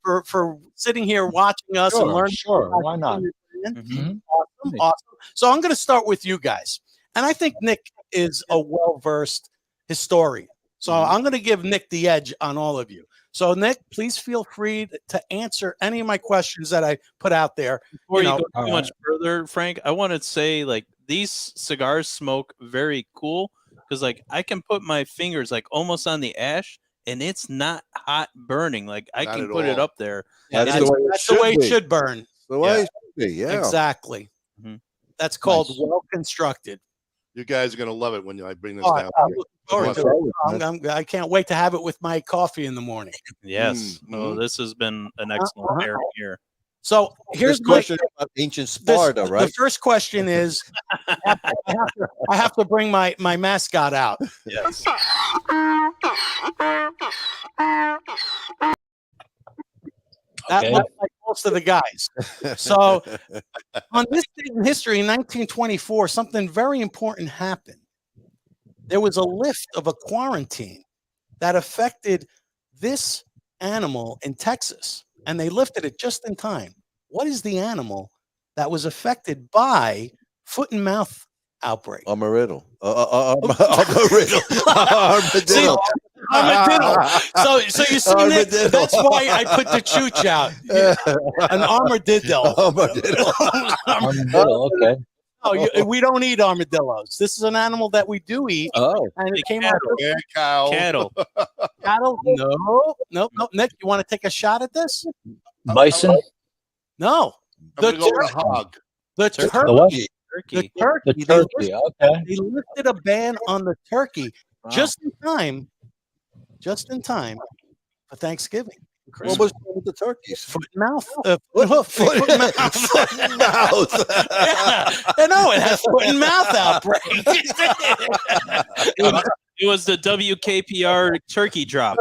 for sitting here watching us and learning, why not? Awesome. So I'm going to start with you guys, and I think Nick is a well-versed historian. So I'm going to give Nick the edge on all of you. So, Nick, please feel free to answer any of my questions that I put out there. Before you go too much further, Frank, I want to say, like, these cigars smoke very cool because, like, I can put my fingers, like, almost on the ash, and it's not hot burning. Like, I can put it up there. That's the way it should burn. The way it should be, yeah. Exactly. That's called well-constructed. You guys are going to love it when I bring this down. I can't wait to have it with my coffee in the morning. Yes. No, this has been an excellent pairing here. So here's the question about ancient Sparta, right? The first question is, I have to bring my mascot out. Yes. That looks like most of the guys. So on this day in history, in 1924, something very important happened. There was a lift of a quarantine that affected this animal in Texas, and they lifted it just in time. What is the animal that was affected by foot and mouth outbreak? Armadillo. Armadillo. So you see, Nick, that's why I put the chooch out. An armadillo. Armadillo, okay. No, we don't eat armadillos. This is an animal that we do eat. Oh, and it came out of cattle. Cattle? No. Nick, you want to take a shot at this? Bison? No. The hog. The turkey. The turkey. Okay. They lifted a ban on the turkey just in time for Thanksgiving. What was wrong with the turkeys? Foot and mouth. Foot and mouth. No, it has foot and mouth outbreak. It was the WKPR turkey drop.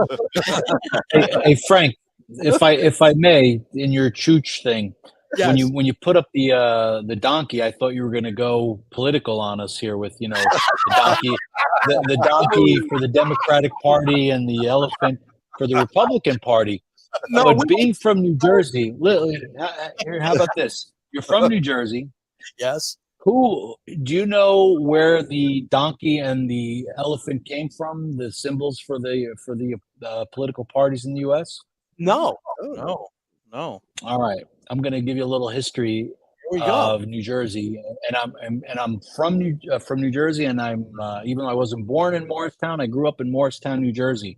Hey, Frank, if I may, in your chooch thing, yes. when you put up the donkey, I thought you were going to go political on us here with the donkey, the donkey for the Democratic Party and the elephant for the Republican Party. No, but being from New Jersey, how about this? You're from New Jersey. Yes. Do you know where the donkey and the elephant came from? The symbols for the political parties in the U.S. No. All right, I'm going to give you a little history of New Jersey, and I'm from New Jersey, and I'm even though I wasn't born in Morristown, I grew up in Morristown, New Jersey.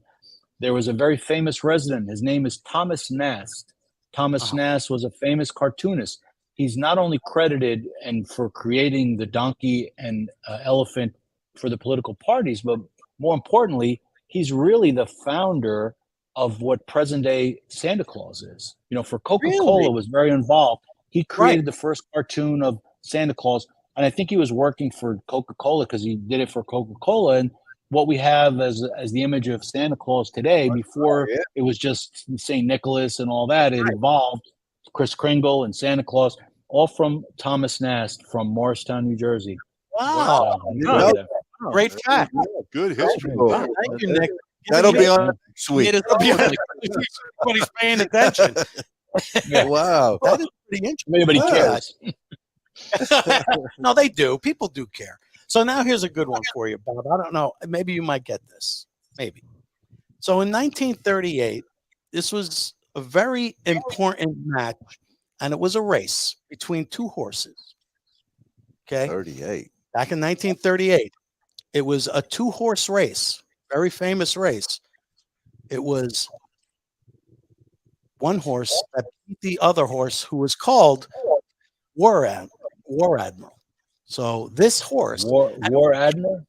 There was a very famous resident. His name is Thomas Nast. Thomas Nast was a famous cartoonist. He's not only credited for creating the donkey and elephant for the political parties, but more importantly, he's really the founder of what present-day Santa Claus is. For Coca-Cola was very involved. He created the first cartoon of Santa Claus, and I think he was working for Coca-Cola because he did it for Coca-Cola. And what we have as the image of Santa Claus today, before it was just St. Nicholas and all that, it evolved. Kris Kringle and Santa Claus, all from Thomas Nast from Morristown, New Jersey. Wow. Great fact. Good history. Thank you, Nick. That'll be on next week. When he's paying attention. Wow. That is pretty interesting. Nobody cares. No, they do. People do care. So now here's a good one for you, Bob. I don't know. Maybe you might get this. Maybe. So in 1938, this was a very important match, and it was a race between two horses. Okay. 38. Back in 1938, it was a two-horse race, very famous race. It was one horse that beat the other horse, who was called War Admiral. So this horse, War Admiral.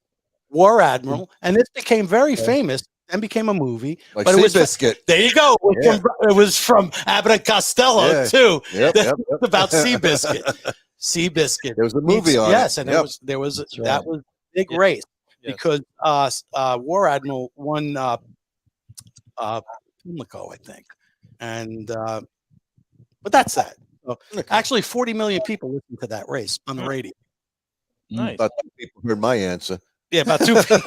War Admiral, and this became very famous and became a movie. Like but it was Seabiscuit. There you go. It was from Abbott and Costello too. Yep, About Seabiscuit. Seabiscuit. There was a movie on yes, it. and Yep. that was That's right. that was a big race because War Admiral won Pimlico, I think, and but that's that. So, actually, 40 million people listened to that race on the radio. Nice. About 2 people heard my answer. Yeah, about 2 people.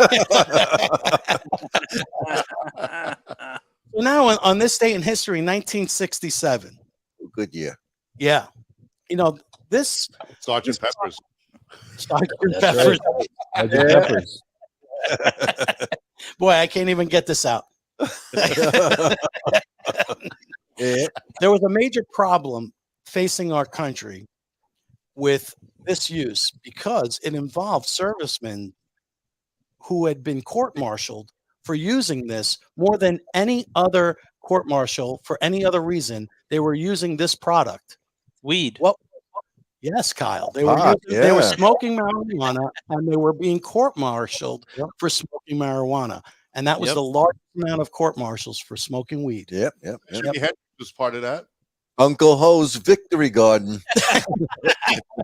So now on this date in history, 1967. Good year. Yeah. You know, this Sergeant Pepper's. Sergeant That's Pepper's. right. Sergeant Pepper's. Boy, I can't even get this out. Yeah. There was a major problem facing our country with this use because it involved servicemen who had been court-martialed for using this more than any other court-martial for any other reason. They were using this product. Weed. Well, yes, Kyle. They were smoking marijuana and they were being court-martialed for smoking marijuana. And that was the largest amount of court-martials for smoking weed. Yep. Jimi Hendrix was part of that. Uncle Ho's Victory Garden.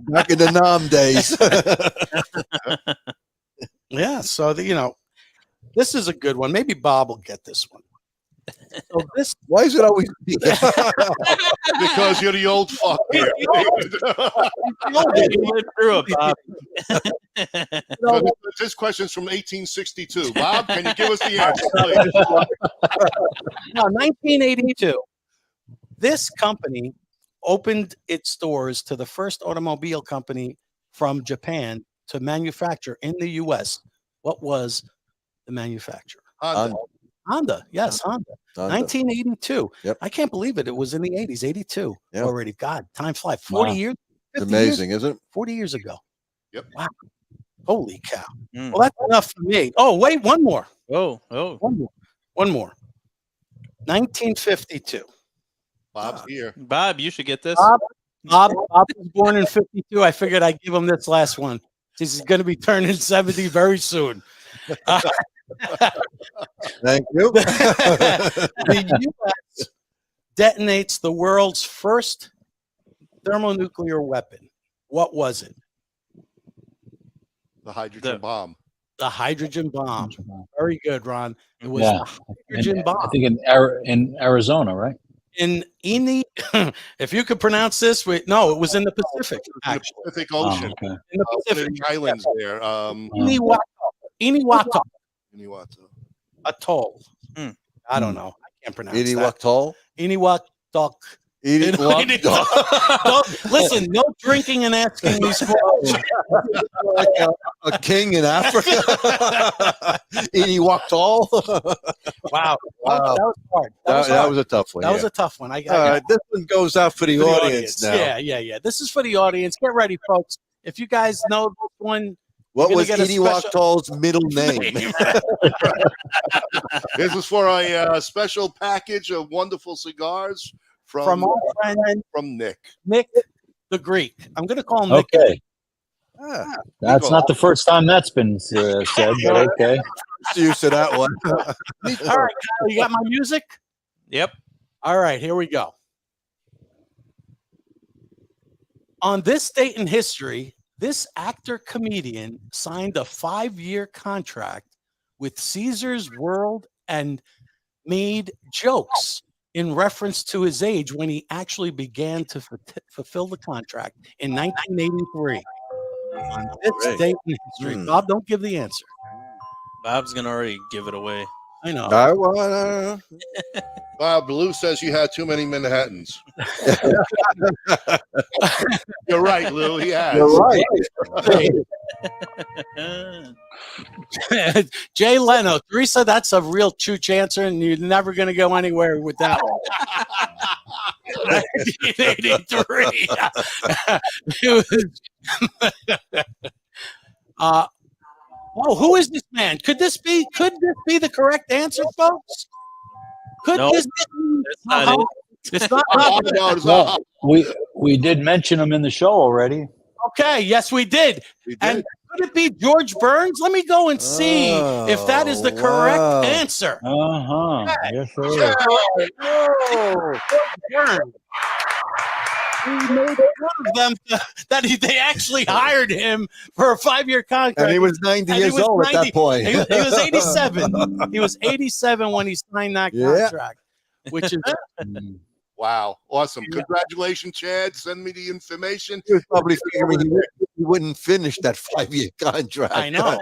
Back in the Nam days. Yeah, so this is a good one. Maybe Bob will get this one. So this, why is it always because you're the old fuck here. You lived through it, Bob. This question's from 1862. Bob, can you give us the answer, please? No, 1982. This company opened its doors to the first automobile company from Japan to manufacture in the U.S. What was the manufacturer? Honda. Yes, Honda. 1982. Yep. I can't believe it. It was in the 80s, 82 already. God, time flies. 40 years. It's amazing, isn't it? 40 years ago. Yep. Wow. Holy cow. Well, that's enough for me. Oh, wait, one more. Oh. One more. 1952. Bob's here. Bob, you should get this. Bob was born in 52. I figured I'd give him this last one. He's going to be turning 70 very soon. Thank you. The U.S. detonates the world's first thermonuclear weapon. What was it? The hydrogen bomb. The hydrogen bomb. Very good, Ron. It was the hydrogen bomb. I think in Arizona, right? In if you could pronounce this, no, it was in the Pacific. Actually. The Pacific Ocean. Oh, okay. In the Pacific Islands there. Iniwata Atoll. I don't know. I can't pronounce Iniwatol? Iniwatok. Listen, no drinking and asking these questions. Like a king in Africa. Iniwatol. Wow. That was hard. That was a tough one. That was a tough one. This one goes out for the audience now. Yeah. This is for the audience. Get ready, folks. If you guys know this one, what was Iniwatol's middle name? This is for a special package of wonderful cigars from our friend Nick. Nick the Greek. I'm going to call him Nick. Okay. That's not the first time that's been said, but okay. Used to that one. All right, Kyle, you got my music? Yep. All right, here we go. On this date in history, this actor-comedian signed a 5-year contract with Caesar's World and made jokes in reference to his age when he actually began to fulfill the contract in 1983. On this date in history. Bob, don't give the answer. Bob's going to already give it away. I know. Bob, Lou says you had too many Manhattans. You're right, Lou. He has. You're right. Jay Leno, Teresa, that's a real chooch answer, and you're never going to go anywhere with that one. 1983. Who is this man? Could this be the correct answer, folks? It's not it. It's not. We did mention him in the show already. Okay, yes, we did. We did. And Could it be George Burns? Let me go and see if that is the correct answer. Yes, sir. He made one of them that they actually hired him for a 5-year contract. And he was 90 years old at that point. He was 87. He was 87 when he signed that contract, which is wow, awesome. Congratulations, Chad. Send me the information. He was probably figuring he wouldn't finish that 5-year contract. I know.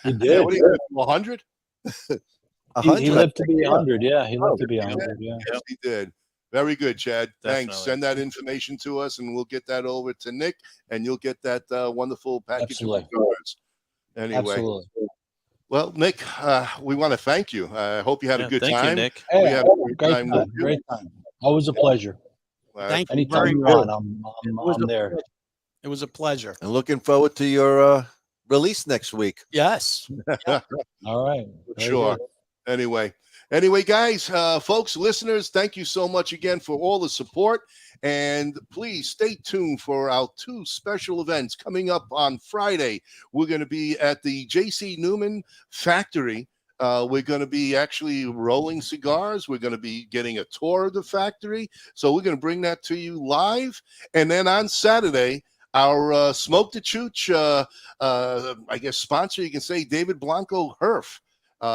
He did. What do you think, 100? He lived to be 100. Yeah, he lived to be 100. Yeah. Yes, he did. Very good, Chad. Thanks. Definitely. Send that information to us, and we'll get that over to Nick, and you'll get that wonderful package of cigars. Anyway. Absolutely. Well, Nick, we want to thank you. I hope you had a good thank time. You, Nick. We had a great time with you. Great time. Always a pleasure. Thank you Anytime very you're much. on, I'm there. It was a pleasure. And looking forward to your release next week. Yes. All right. Very Sure. good. Anyway, guys, folks, listeners, thank you so much again for all the support. And please stay tuned for our 2 special events coming up on Friday. We're going to be at the J.C. Newman factory. We're going to be actually rolling cigars. We're going to be getting a tour of the factory. So we're going to bring that to you live. And then on Saturday, our Smoke the Chooch, I guess, sponsor, you can say, David Blanco Herf.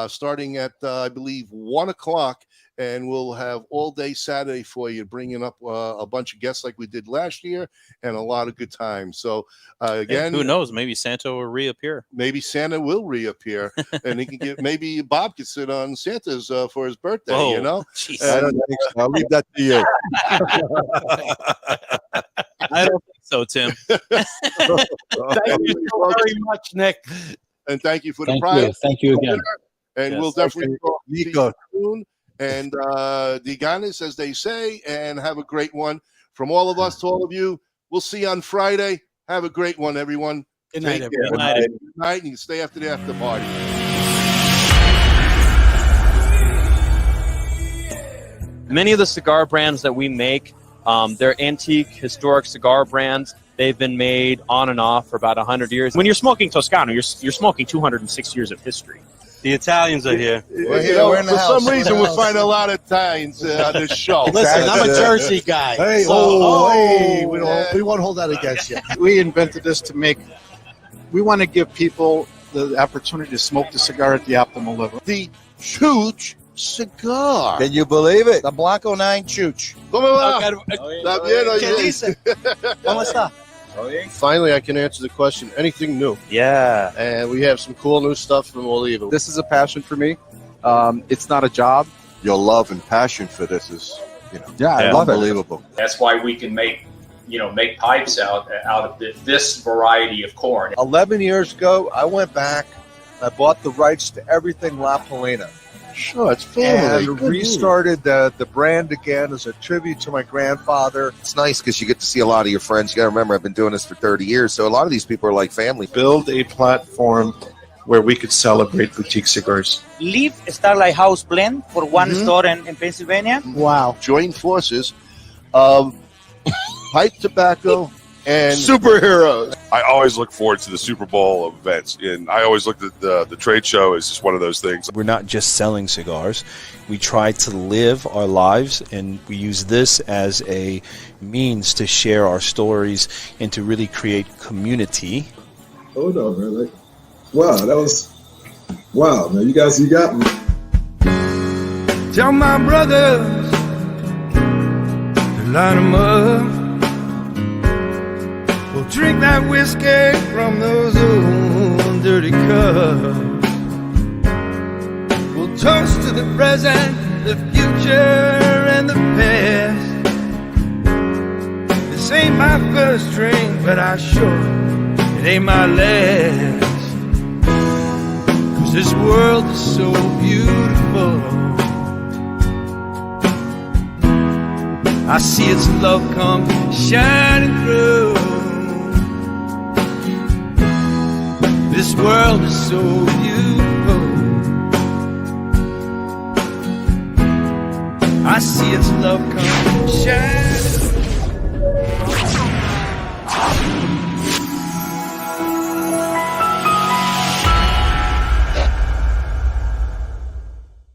Starting at, I believe, 1 o'clock, and we'll have all day Saturday for you, bringing up a bunch of guests like we did last year, and a lot of good times. So, again, who knows? Maybe Santa will reappear. Maybe Santa will reappear, and he can get. Maybe Bob could sit on Santa's for his birthday. Whoa, you know, I don't think so. I'll leave that to you. I don't think so, Tim. Thank you so very much, Nick. And thank you for the prize. Thank you again. And Yes. we'll definitely talk to Nico. you soon. And Diganis, as they say, and have a great one. From all of us to all of you, we'll see you on Friday. Have a great one, everyone. Good night, Take care. everyone. Good night. And you can stay after the after party. Many of the cigar brands that we make, they're antique, historic cigar brands. They've been made on and off for about 100 years. When you're smoking Toscano, you're smoking 206 years of history. The Italians are here. We're here. We're in the house. For some reason, we're finding a lot of Italians on this show. Listen, I'm a Jersey guy. Hey, So- we won't hold that against you. We invented this to we want to give people the opportunity to smoke the cigar at the optimal level. The Chooch cigar. Can you believe it? The Blanco 9 Chooch. ¿Cómo va? ¿Está bien? ¿Qué dice? ¿Cómo está? Finally, I can answer the question. Anything new? Yeah. And we have some cool new stuff from Olivan. This is a passion for me. It's not a job. Your love and passion for this is, I love it. unbelievable. That's why we can make pipes out of this variety of corn. 11 years ago, I went back. I bought the rights to everything La Polina. Sure, it's family. And restarted the brand again as a tribute to my grandfather. It's nice because you get to see a lot of your friends. You got to remember, I've been doing this for 30 years, so a lot of these people are like family. Build a platform where we could celebrate boutique cigars. Leave Starlight House blend for one store in Pennsylvania. Wow. Join forces of pipe tobacco and superheroes. I always look forward to the Super Bowl events, and I always looked at the trade show as just one of those things. We're not just selling cigars. We try to live our lives, and we use this as a means to share our stories and to really create community. Hold on, man. Wow, man, you got me. Tell my brothers to line them up. We'll drink that whiskey from those old dirty cups. We'll toast to the present, the future, and the past. This ain't my first drink, but it ain't my last. 'Cause this world is so beautiful. I see its love come shining through. This world is so beautiful. I see its love come shining.